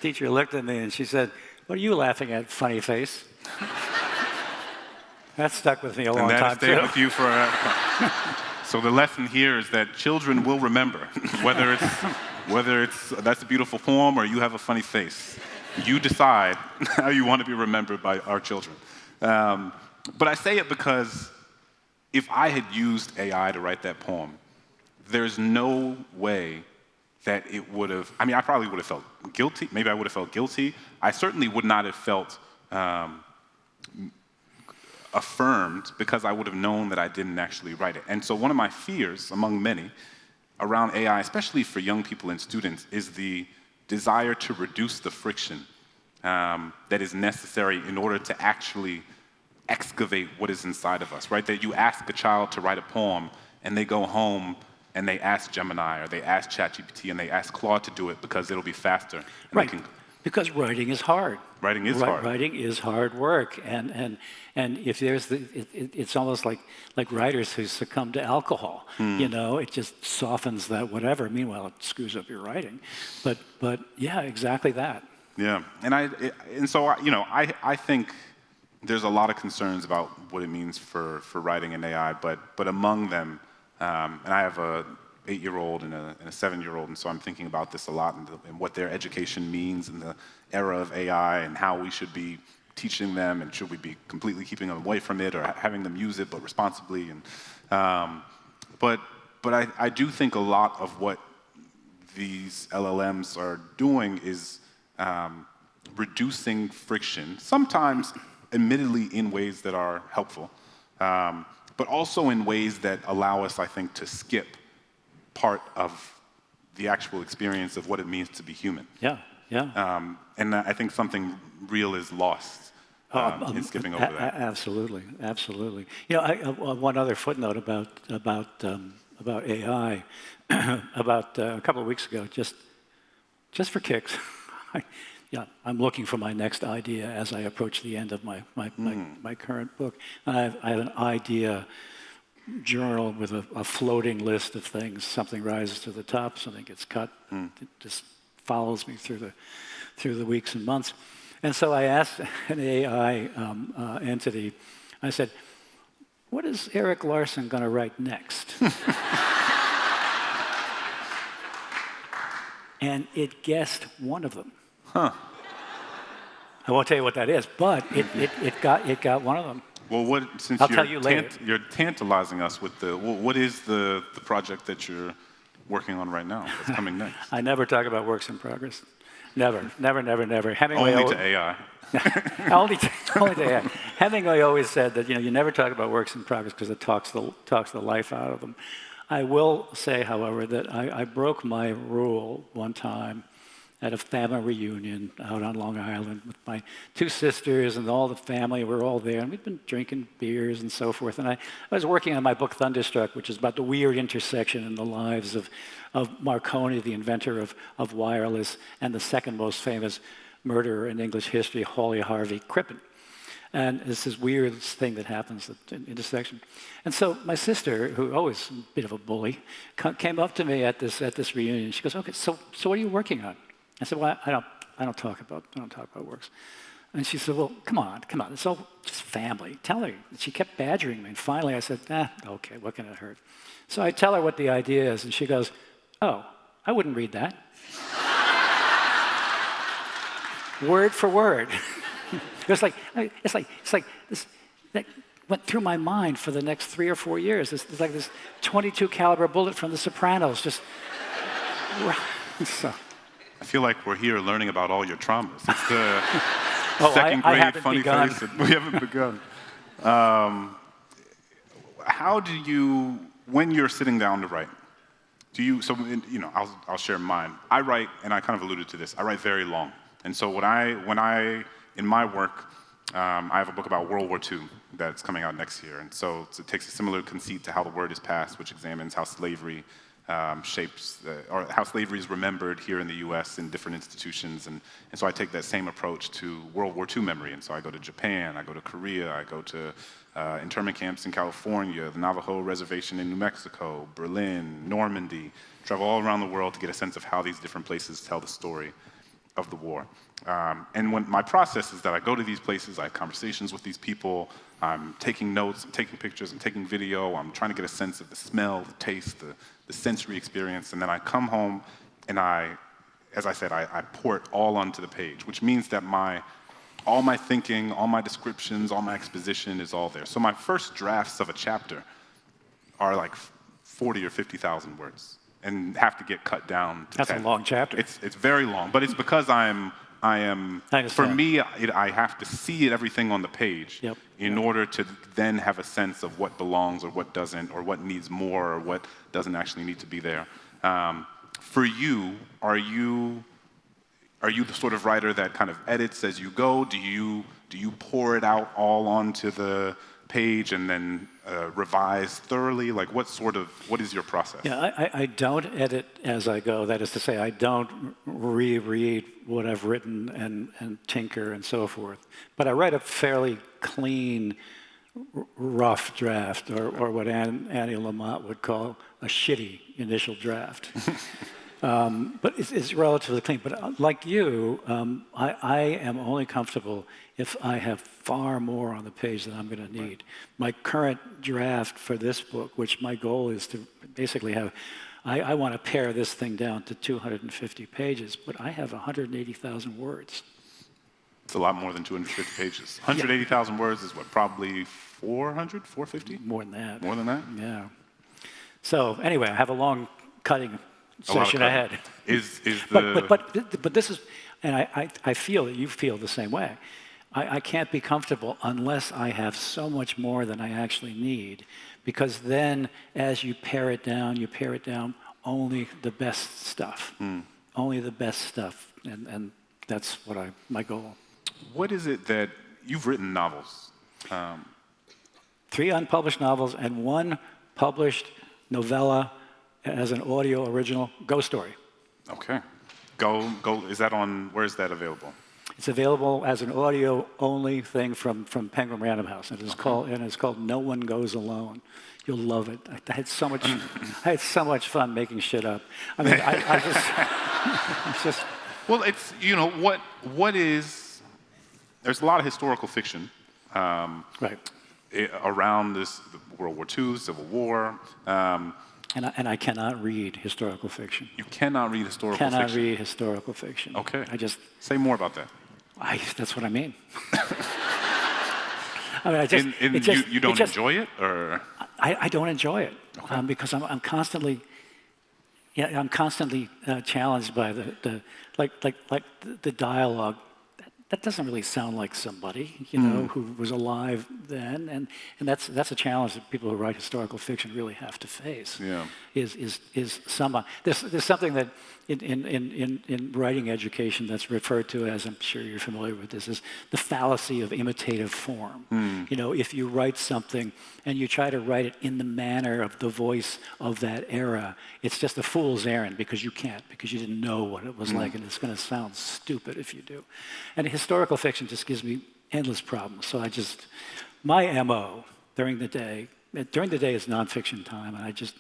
teacher looked at me and she said, "What are you laughing at, funny face?" That stuck with me a long And time, that stayed too. with you for. So the lesson here is that children will remember, whether it's that's a beautiful poem or you have a funny face. You decide how you want to be remembered by our children. But I say it because if I had used AI to write that poem, there's no way that it would have. I mean, I probably would have felt guilty. Maybe I would have felt guilty. I certainly would not have felt affirmed because I would have known that I didn't actually write it. And so one of my fears, among many, around AI, especially for young people and students, is the desire to reduce the friction that is necessary in order to actually excavate what is inside of us, right? That you ask a child to write a poem and they go home and they ask Gemini or they ask ChatGPT and they ask Claude to do it because it'll be faster. And Right, because writing is hard. Writing is hard. Writing is hard work, and if there's it's almost like writers who succumb to alcohol. You know, it just softens that whatever. Meanwhile, it screws up your writing. But yeah, exactly that. Yeah, and so I think there's a lot of concerns about what it means for writing in AI, but among them, and I have a 8-year-old and a 7-year-old, and so I'm thinking about this a lot and what their education means in the era of AI and how we should be teaching them and should we be completely keeping them away from it or having them use it but responsibly. And but I do think a lot of what these LLMs are doing is reducing friction, sometimes admittedly in ways that are helpful, but also in ways that allow us, I think, to skip part of the actual experience of what it means to be human. Yeah. And I think something real is lost in skipping over that. Absolutely. You know, one other footnote about AI. About a couple of weeks ago, just for kicks, I'm looking for my next idea as I approach the end of my current book. And I have an idea journal with a floating list of things. Something rises to the top, something gets cut. It just follows me through the weeks and months. And so I asked an AI entity, I said, "What is Erik Larson going to write next?" And it guessed one of them. Huh. I won't tell you what that is, but it got one of them. Well, since I'll tell you later. You're tantalizing us with what is the project that you're working on right now that's coming next? I never talk about works in progress. Never. Hemingway Only to AI. only to AI. Hemingway always said that you never talk about works in progress because it talks the life out of them. I will say, however, that I broke my rule one time at a family reunion out on Long Island with my 2 sisters and all the family. We're all there, and we've been drinking beers and so forth. And I was working on my book Thunderstruck, which is about the weird intersection in the lives of Marconi, the inventor of wireless, and the second most famous murderer in English history, Hawley Harvey Crippen. And it's this weird thing that happens at the intersection. And so my sister, who always a bit of a bully, came up to me at this reunion. She goes, "Okay, so what are you working on?" I said, "Well, I don't talk about works." And she said, "Well, come on, it's all just family. Tell her." And she kept badgering me, and finally I said, "Okay, what can it hurt?" So I tell her what the idea is, and she goes, "Oh, I wouldn't read that." Word for word. It's like this that went through my mind for the next 3 or 4 years. It's like this 22 caliber bullet from The Sopranos. Just so. I feel like we're here learning about all your traumas. It's the I grade haven't funny begun. face. We haven't begun. How do you, when you're sitting down to write, I'll share mine. I write, and I kind of alluded to this, I write very long. And so in my work, I have a book about World War II that's coming out next year. And so it takes a similar conceit to How the Word is Passed, which examines how slavery shapes, or how slavery is remembered here in the U.S. in different institutions. And so I take that same approach to World War II memory. And so I go to Japan, I go to Korea, I go to internment camps in California, the Navajo Reservation in New Mexico, Berlin, Normandy, travel all around the world to get a sense of how these different places tell the story of the war. And when my process is that I go to these places, I have conversations with these people, I'm taking notes, I'm taking pictures, I'm taking video, I'm trying to get a sense of the smell, the taste, the sensory experience, and then I come home and as I said, I pour it all onto the page, which means that all my thinking, all my descriptions, all my exposition is all there. So my first drafts of a chapter are like 40 or 50,000 words and have to get cut down to 10. That's a long chapter. It's very long, but it's because I understand. For me, I have to see everything on the page in order to then have a sense of what belongs or what doesn't, or what needs more or what doesn't actually need to be there. For you, are you the sort of writer that kind of edits as you go? Do you pour it out all onto the page and then revise thoroughly? Like what is your process? Yeah, I don't edit as I go. That is to say, I don't reread what I've written and tinker and so forth. But I write a fairly clean, rough draft, or what Annie Lamott would call a shitty initial draft. But it's relatively clean. But like you, I am only comfortable if I have far more on the page than I'm going to need. My current draft for this book, which my goal is to basically have, I want to pare this thing down to 250 pages, but I have 180,000 words. It's a lot more than 250 pages. 180,000 words is what, probably 400, 450? More than that. More than that? Yeah. So anyway, I have a long cutting session ahead. But this is, and I feel that you feel the same way. I can't be comfortable unless I have so much more than I actually need, because then as you pare it down only the best stuff. Only the best stuff. And that's my goal. What is it that you've written novels? 3 unpublished novels and 1 published novella as an audio original, Ghost Story. Okay. Go. Is that on? Where is that available? It's available as an audio-only thing from Penguin Random House. It's called No One Goes Alone. You'll love it. I had so much fun making shit up. I mean, it's just. Well, it's what is. There's a lot of historical fiction. Right. Around this World War II, Civil War. And I cannot read historical fiction. You cannot read historical fiction? Cannot read historical fiction. Okay. Say more about that. That's what I mean. You don't enjoy it, or? I don't enjoy it, okay. Because I'm constantly challenged by the dialogue. That doesn't really sound like somebody, who was alive then, and that's a challenge that people who write historical fiction really have to face. Yeah. Is somebody there's something that in writing education that's referred to as, I'm sure you're familiar with this, is the fallacy of imitative form. If you write something and you try to write it in the manner of the voice of that era, it's just a fool's errand because you can't, because you didn't know what it was like, and it's going to sound stupid if you do. And historical fiction just gives me endless problems. So my MO during the day is nonfiction time, and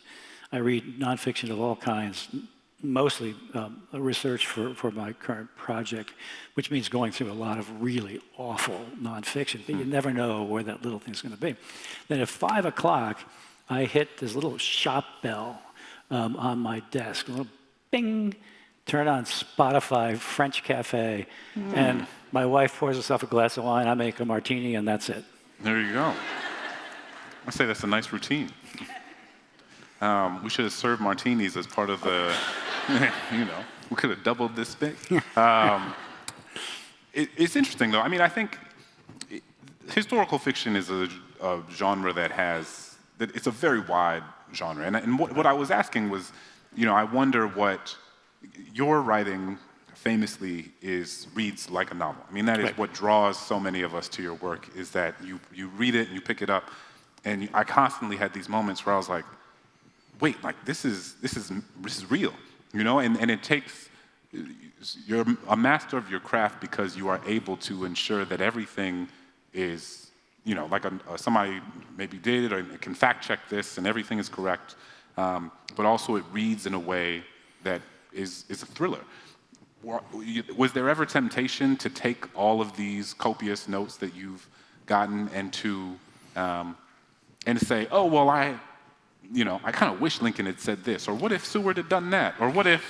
I read nonfiction of all kinds, mostly research for my current project, which means going through a lot of really awful nonfiction, but you never know where that little thing's going to be. Then at 5 o'clock, I hit this little shop bell on my desk, a little bing, turn on Spotify, French Cafe, and my wife pours herself a glass of wine, I make a martini, and that's it. There you go. I say that's a nice routine. We should have served martinis as part of the, we could have doubled this thing. It's interesting, though. I mean, I think historical fiction is a genre that it's a very wide genre. And what I was asking was, I wonder what your writing famously reads like a novel. I mean, that is right. What draws so many of us to your work, is that you read it and you pick it up. And I constantly had these moments where I was like, wait, like this is real, you know, and it takes, you're a master of your craft because you are able to ensure that everything is, you know, like somebody maybe did or can fact check this and everything is correct, but also it reads in a way that is a thriller. Was there ever temptation to take all of these copious notes that you've gotten and to say, oh, well, I kind of wish Lincoln had said this, or what if Seward had done that, or what if,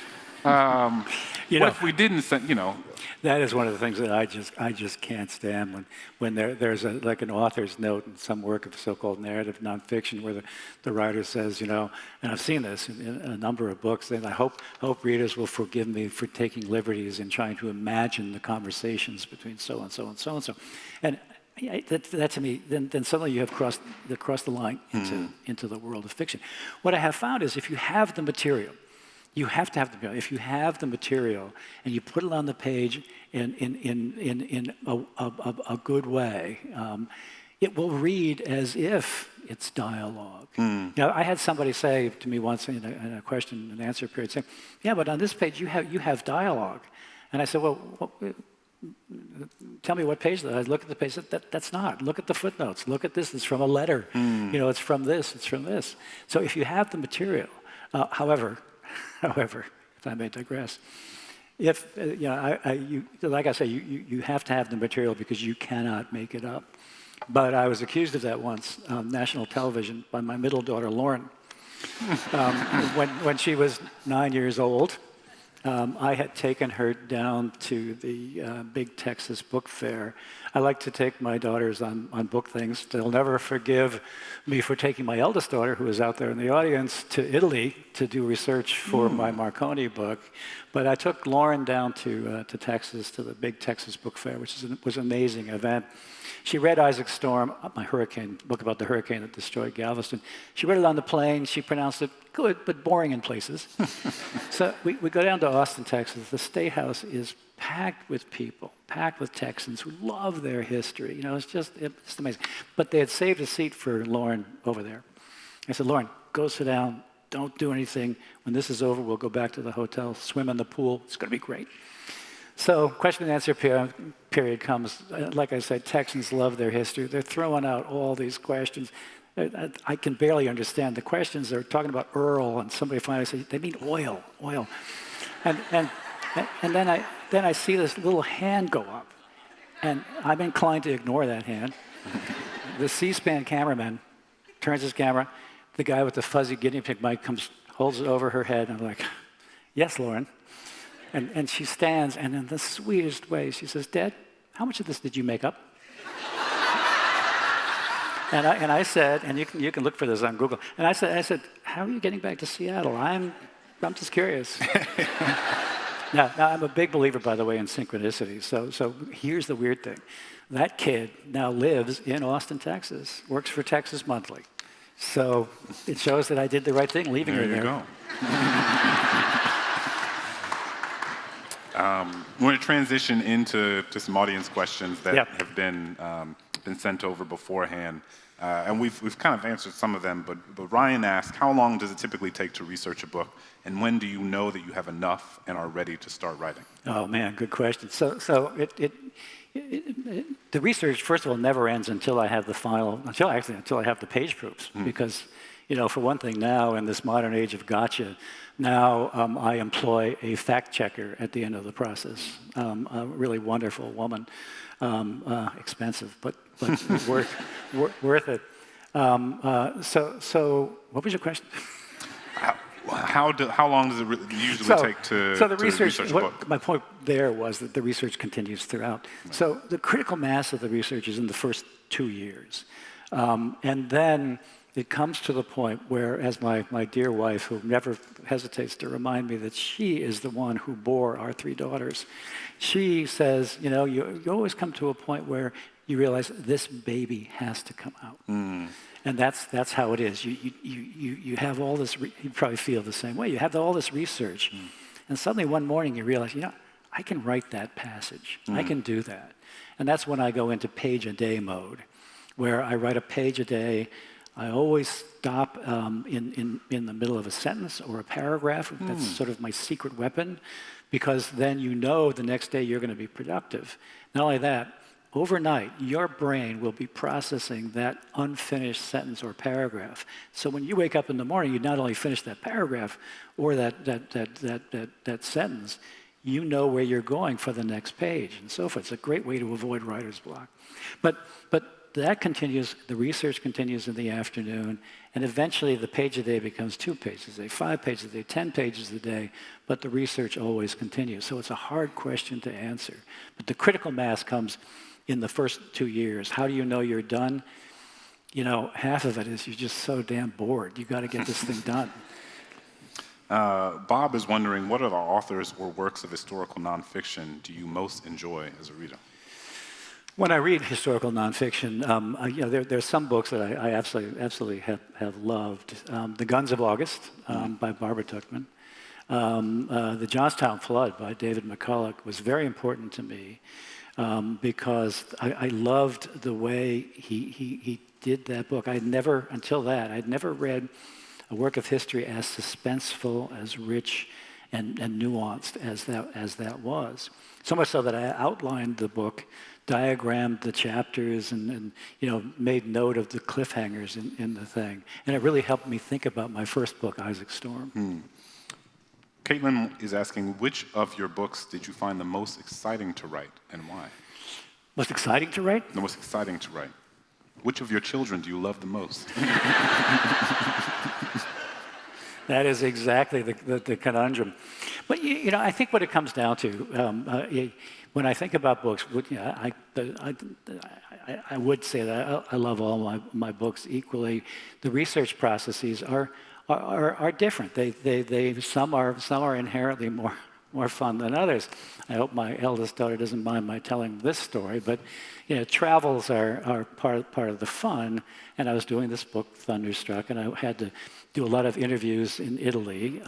what if we didn't send, you know? That is one of the things that I just can't stand when there's like an author's note in some work of so-called narrative nonfiction where the writer says, you know, and I've seen this in a number of books, and I hope readers will forgive me for taking liberties in trying to imagine the conversations between so-and-so and so-and-so. And that to me, then suddenly you have crossed the line into the world of fiction. What I have found is if you have the material, you have to have the material. If you have the material and you put it on the page in a good way, it will read as if it's dialogue. Now, I had somebody say to me once in a question and answer period, saying, "Yeah, but on this page you have dialogue," and I said, "Well, tell me what page that is." I look at the page. That's not. Look at the footnotes. Look at this. It's from a letter. You know, it's from this. It's from this. So if you have the material, however, if I may digress, if like I say, you have to have the material because you cannot make it up. But I was accused of that once on national television by my middle daughter Lauren. When she was 9 years old, I had taken her down to the big Texas book fair. I like to take my daughters on book things. They'll never forgive me for taking my eldest daughter, who is out there in the audience, to Italy to do research for my Marconi book. But I took Lauren down to Texas, to the big Texas book fair, which was an amazing event. She read Isaac Storm, my book about the hurricane that destroyed Galveston. She read it on the plane. She pronounced it good, but boring in places. So we go down to Austin, Texas. The State House is packed with people, packed with Texans who love their history. You know, it's just amazing. But they had saved a seat for Lauren over there. I said, "Lauren, go sit down. Don't do anything. When this is over, we'll go back to the hotel, swim in the pool. It's going to be great." So question and answer period comes. Like I said, Texans love their history. They're throwing out all these questions. I can barely understand the questions. They're talking about Earl, and somebody finally said, "They mean oil. And then I see this little hand go up, and I'm inclined to ignore that hand. The C-SPAN cameraman turns his camera. The guy with the fuzzy guinea pig mic comes, holds it over her head, and I'm like, "Yes, Lauren." And she stands, and in the sweetest way, she says, "Dad, how much of this did you make up?" and I said, and you can look for this on Google. And I said, "How are you getting back to Seattle? I'm just curious." Now, I'm a big believer, by the way, in synchronicity. So here's the weird thing: that kid now lives in Austin, Texas, works for Texas Monthly. So it shows that I did the right thing, leaving her there. There you go. We're going to transition into some audience questions that have been sent over beforehand, and we've kind of answered some of them. But Ryan asked, how long does it typically take to research a book, and when do you know that you have enough and are ready to start writing? Oh man, good question. So the research, first of all, never ends until I have until I have the page proofs, because. You know, for one thing, now in this modern age of gotcha, now I employ a fact checker at the end of the process. A really wonderful woman, expensive, but worth it. So what was your question? How long does it usually take to research a book? My point there was that the research continues throughout. Right. So the critical mass of the research is in the first 2 years, and then. It comes to the point where, as my dear wife, who never hesitates to remind me that she is the one who bore our 3 daughters, she says, you know, you always come to a point where you realize this baby has to come out. And that's how it is. You have all this, you probably feel the same way. You have all this research, and suddenly one morning you realize, you know, I can write that passage. I can do that. And that's when I go into page-a-day mode, where I write a page a day. I always stop in the middle of a sentence or a paragraph. That's sort of my secret weapon, because then you know the next day you're going to be productive. Not only that, overnight, your brain will be processing that unfinished sentence or paragraph. So when you wake up in the morning, you not only finish that paragraph or that sentence, you know where you're going for the next page and so forth. It's a great way to avoid writer's block. But that continues, the research continues in the afternoon, and eventually the page a day becomes 2 pages a day, 5 pages a day, 10 pages a day, but the research always continues. So it's a hard question to answer. But the critical mass comes in the first 2 years. How do you know you're done? You know, half of it is you're just so damn bored. You got to get this thing done. Bob is wondering, what are the authors or works of historical nonfiction do you most enjoy as a reader? When I read historical nonfiction, there's some books that I absolutely have loved. The Guns of August by Barbara Tuchman. The Johnstown Flood by David McCulloch was very important to me because I loved the way he did that book. I'd never read a work of history as suspenseful, as rich, and nuanced as that was. So much so that I outlined the book, diagrammed the chapters, and made note of the cliffhangers in the thing. And it really helped me think about my first book, Isaac Storm. Caitlin is asking, which of your books did you find the most exciting to write, and why? Most exciting to write? The most exciting to write. Which of your children do you love the most? That is exactly the conundrum. But I think what it comes down to, when I think about books, I would say that I love all my books equally. The research processes are different. Some are inherently more fun than others. I hope my eldest daughter doesn't mind my telling this story, but travels are part of the fun. And I was doing this book, Thunderstruck, and I had to do a lot of interviews in Italy,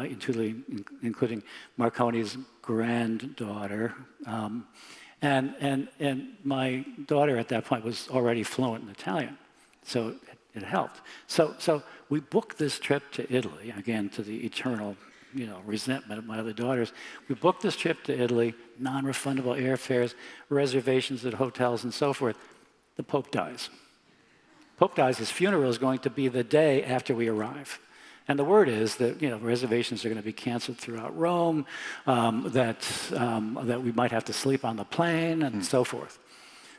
including Marconi's granddaughter. And my daughter at that point was already fluent in Italian, so it helped. So we booked this trip to Italy, again, to the eternal resentment of my other daughters. We booked this trip to Italy, non-refundable airfares, reservations at hotels, and so forth. The Pope dies. Pope dies. His funeral is going to be the day after we arrive. And the word is that reservations are going to be canceled throughout Rome, that we might have to sleep on the plane, and so forth.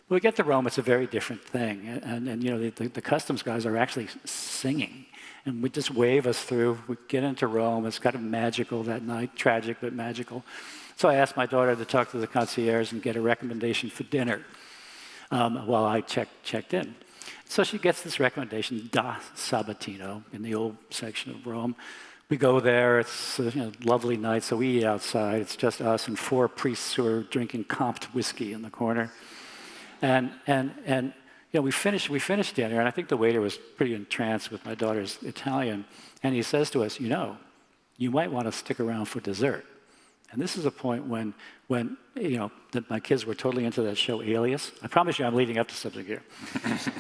When we get to Rome, it's a very different thing. And the customs guys are actually singing. And we just wave us through. We get into Rome. It's kind of magical that night, tragic but magical. So I asked my daughter to talk to the concierge and get a recommendation for dinner while I checked in. So she gets this recommendation, Da Sabatino, in the old section of Rome. We go there. It's a lovely night, so we eat outside. It's just us and 4 priests who are drinking comped whiskey in the corner. And we finished dinner, and I think the waiter was pretty entranced with my daughter's Italian, and he says to us, you might want to stick around for dessert. And this is a point when that my kids were totally into that show Alias. I promise you I'm leading up to something here.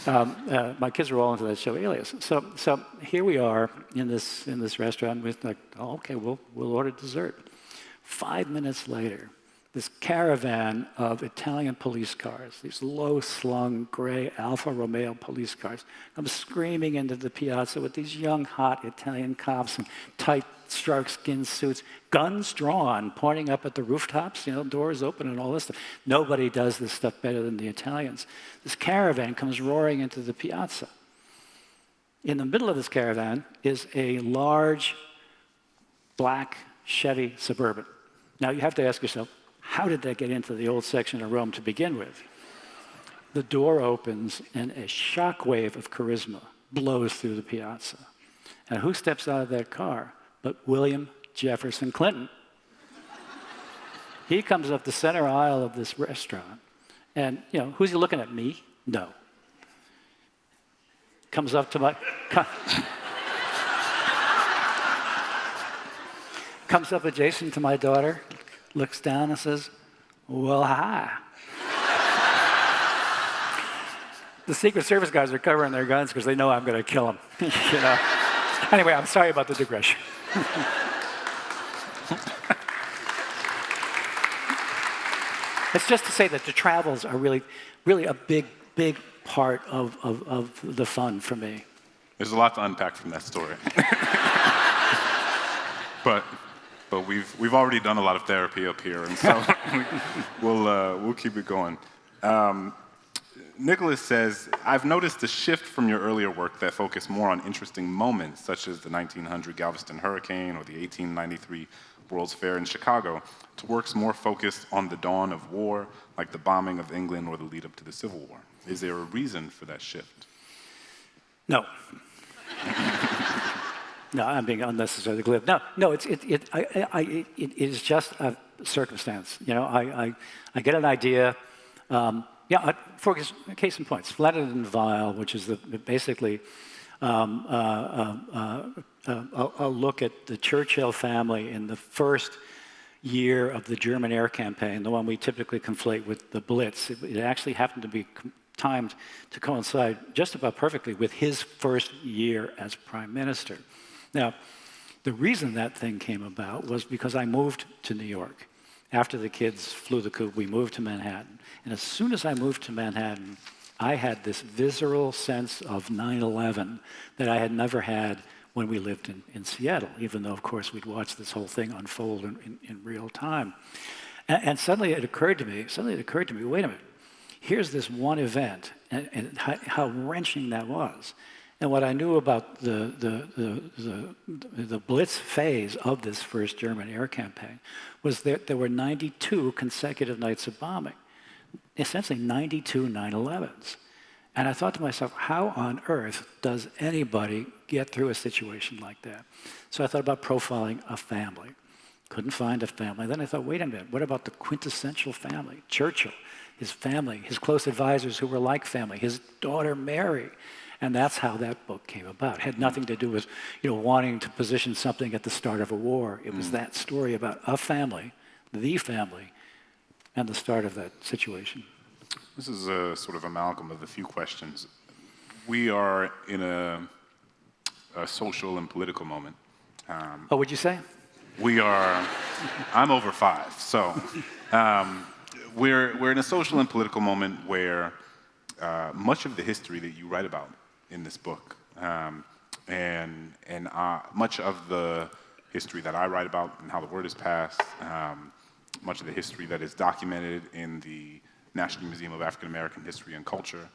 My kids were all into that show Alias. So here we are in this restaurant with okay, we'll order dessert. 5 minutes later, this caravan of Italian police cars, these low-slung gray Alfa Romeo police cars, come screaming into the piazza with these young, hot Italian cops in tight, shark-skin suits, guns drawn, pointing up at the rooftops, doors open and all this stuff. Nobody does this stuff better than the Italians. This caravan comes roaring into the piazza. In the middle of this caravan is a large, black Chevy Suburban. Now, you have to ask yourself, how did that get into the old section of Rome to begin with? The door opens and a shockwave of charisma blows through the piazza. And who steps out of that car but William Jefferson Clinton? He comes up the center aisle of this restaurant. And, who's he looking at? Me? No. Comes up to my... comes up adjacent to my daughter, looks down and says, well, hi. the Secret Service guys are covering their guns because they know I'm going to kill them. You know. Anyway, I'm sorry about the digression. It's just to say that the travels are really, really a big, big part of the fun for me. There's a lot to unpack from that story. but we've already done a lot of therapy up here, and so we'll keep it going. Nicholas says, I've noticed a shift from your earlier work that focused more on interesting moments, such as the 1900 Galveston hurricane or the 1893 World's Fair in Chicago, to works more focused on the dawn of war, like the bombing of England or the lead up to the Civil War. Is there a reason for that shift? No. No, I'm being unnecessarily glib. No, it is just a circumstance. You know, I get an idea. For case in point, Splendid and Vile, which is basically a look at the Churchill family in the first year of the German air campaign, the one we typically conflate with the Blitz. It actually happened to be timed to coincide just about perfectly with his first year as prime minister. Now, the reason that thing came about was because I moved to New York. After the kids flew the coop, we moved to Manhattan. And as soon as I moved to Manhattan, I had this visceral sense of 9/11 that I had never had when we lived in Seattle, even though, of course, we'd watched this whole thing unfold in real time. And suddenly it occurred to me, wait a minute, here's this one event, and how wrenching that was. And what I knew about the Blitz phase of this first German air campaign was that there were 92 consecutive nights of bombing, essentially 92 9/11s. And I thought to myself, how on earth does anybody get through a situation like that? So I thought about profiling a family. Couldn't find a family. Then I thought, wait a minute, what about the quintessential family? Churchill, his family, his close advisors who were like family, his daughter Mary. And that's how that book came about. It had nothing to do with, wanting to position something at the start of a war. It was that story about a family, the family, and the start of that situation. This is a sort of amalgam of a few questions. We are in a social and political moment. What'd you say? We are, I'm over 5, so we're in a social and political moment where much of the history that you write about in this book, and much of the history that I write about and how the word is passed, much of the history that is documented in the National Museum of African American History and Culture,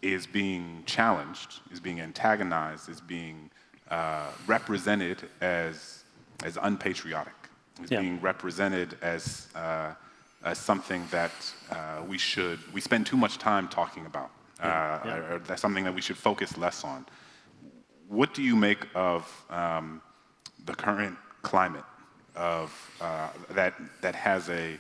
is being challenged, is being antagonized, is being represented as unpatriotic, is being represented as something that we spend too much time talking about, or that's something that we should focus less on. What do you make of the current climate of that has a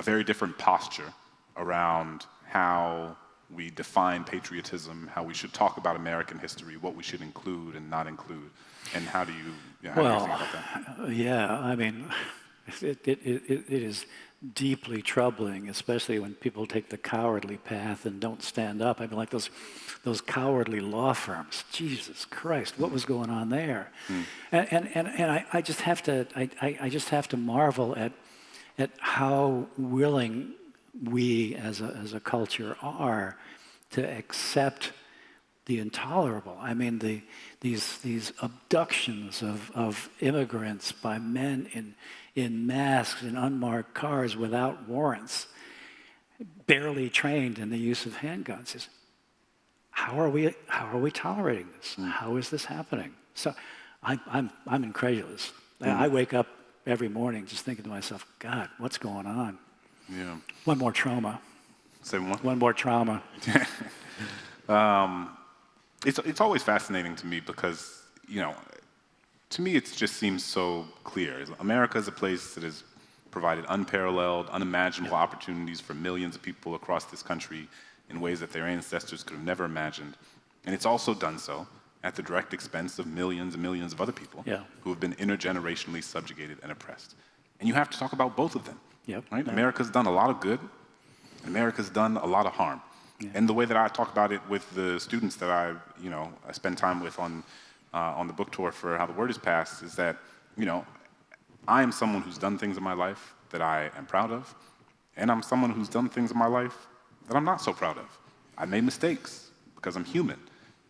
very different posture around how we define patriotism, how we should talk about American history, what we should include and not include, and how do you think about that? Yeah, I mean, it is deeply troubling, especially when people take the cowardly path and don't stand up. I mean, like those cowardly law firms. Jesus Christ, what was going on there? And I just have to marvel at how willing we as a culture are to accept the intolerable. I mean, these abductions of immigrants by men in masks in unmarked cars without warrants, barely trained in the use of handguns. How are we tolerating this? How is this happening? So I'm incredulous. I wake up every morning just thinking to myself, God, what's going on? Yeah. One more trauma. Say what? One more trauma. It's always fascinating to me because, to me it just seems so clear. America is a place that has provided unparalleled, unimaginable opportunities for millions of people across this country in ways that their ancestors could have never imagined. And it's also done so at the direct expense of millions and millions of other people who have been intergenerationally subjugated and oppressed. And you have to talk about both of them. Right? America's done a lot of good, and America's done a lot of harm. And the way that I talk about it with the students that I spend time with on the book tour for How the Word is Passed is that, I am someone who's done things in my life that I am proud of, and I'm someone who's done things in my life that I'm not so proud of. I made mistakes because I'm human.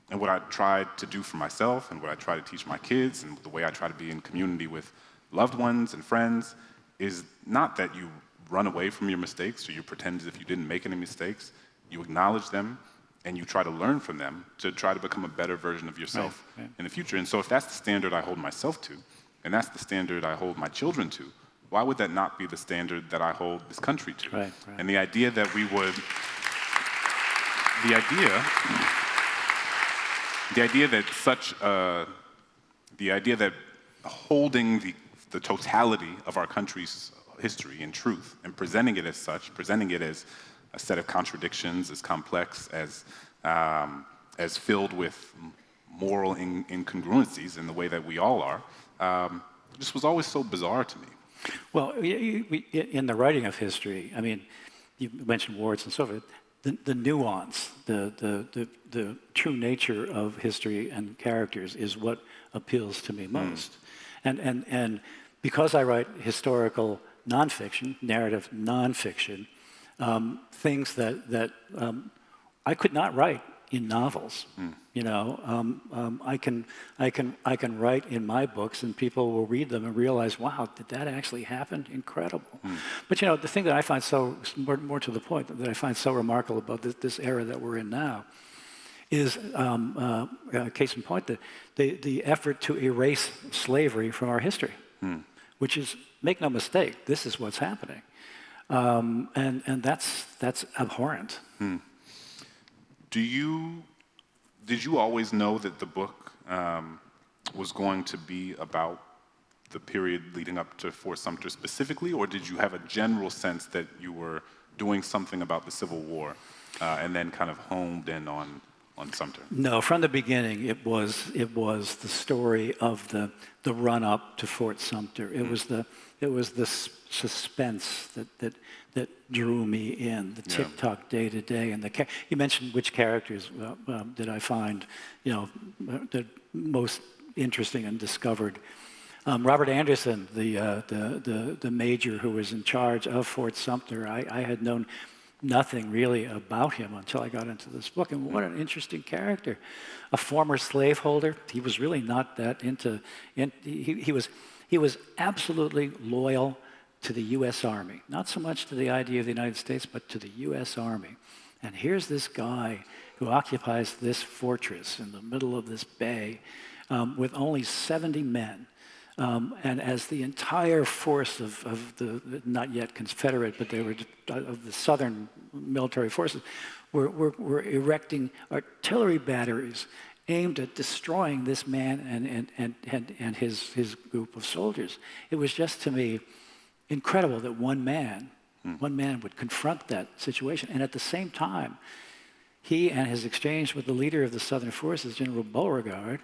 And what I try to do for myself and what I try to teach my kids and the way I try to be in community with loved ones and friends is not that you run away from your mistakes or you pretend as if you didn't make any mistakes. You acknowledge them and you try to learn from them to try to become a better version of yourself in the future. And so if that's the standard I hold myself to, and that's the standard I hold my children to, why would that not be the standard that I hold this country to? Right. And the idea that we would, the idea that holding the totality of our country's history and truth and presenting it as such, presenting it as a set of contradictions, as complex, as filled with moral incongruencies in the way that we all are, just was always so bizarre to me. Well, in the writing of history, I mean, you mentioned words and so forth, the nuance, the true nature of history and characters is what appeals to me most. And because I write historical nonfiction, narrative nonfiction, things that I could not write in novels. I can write in my books, and people will read them and realize, wow, did that actually happen? Incredible. But the thing that I find so more to the point that I find so remarkable about this era that we're in now is, case in point, the effort to erase slavery from our history, which is, make no mistake, this is what's happening, and that's abhorrent. Did you always know that the book was going to be about the period leading up to Fort Sumter specifically, or did you have a general sense that you were doing something about the Civil War and then kind of honed in on Sumter? No, from the beginning, it was the story of the run up to Fort Sumter. It was the suspense that drew me in, the tick-tock day to day, and you mentioned which characters did I find the most interesting and discovered. Robert Anderson, the major who was in charge of Fort Sumter, I had known nothing really about him until I got into this book, and what an interesting character. A former slaveholder, he was really not that he was absolutely loyal to the U.S. Army, not so much to the idea of the United States, but to the U.S. Army. And here's this guy who occupies this fortress in the middle of this bay with only 70 men. And as the entire force of the not yet Confederate, but they were of the Southern military forces, were erecting artillery batteries aimed at destroying this man and his group of soldiers. It was just, to me, incredible that one man would confront that situation, and at the same time, he and his exchange with the leader of the Southern forces, General Beauregard,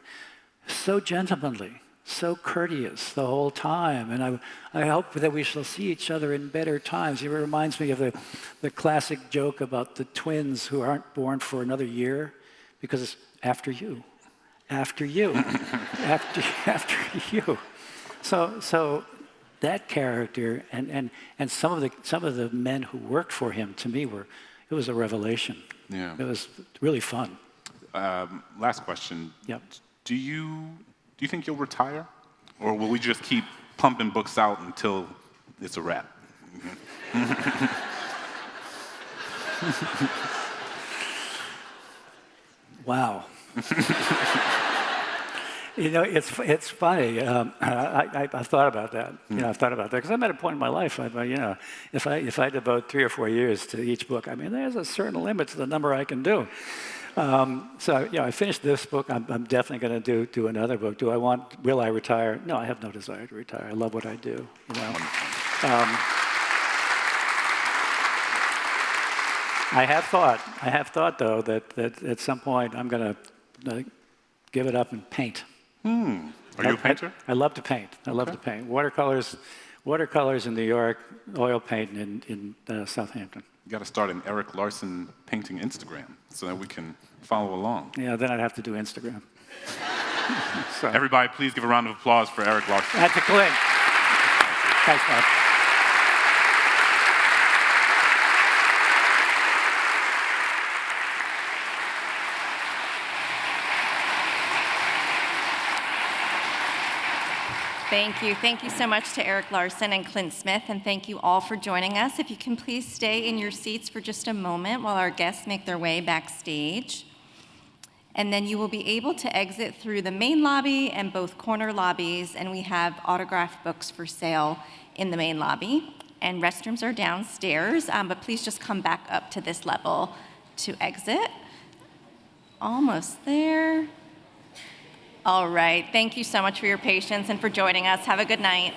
so gentlemanly, so courteous the whole time, and I hope that we shall see each other in better times. It reminds me of the classic joke about the twins who aren't born for another year because it's after you, after you, after you. So that character and some of the men who worked for him, to me, it was a revelation. Yeah. It was really fun. Last question. Yep. Do you think you'll retire, or will we just keep pumping books out until it's a wrap? Wow. It's funny. I've thought about that. I've thought about that because I'm at a point in my life. If I devote 3 or 4 years to each book, I mean, there's a certain limit to the number I can do. I finished this book. I'm definitely going to do another book. Will I retire? No, I have no desire to retire. I love what I do. I have thought though that at some point I'm going to give it up and paint. Are you a painter? I love to paint. I love to paint. Watercolors in New York, oil paint in Southampton. You got to start an Erik Larson painting Instagram so that we can follow along. Yeah, then I'd have to do Instagram. So, Everybody, please give a round of applause for Erik Larson. that's a Clint. Thanks, man. Thank you. Thank you so much to Erik Larson and Clint Smith, and thank you all for joining us. If you can please stay in your seats for just a moment while our guests make their way backstage. And then you will be able to exit through the main lobby and both corner lobbies, and we have autographed books for sale in the main lobby. And restrooms are downstairs, but please just come back up to this level to exit. Almost there. All right, thank you so much for your patience and for joining us. Have a good night.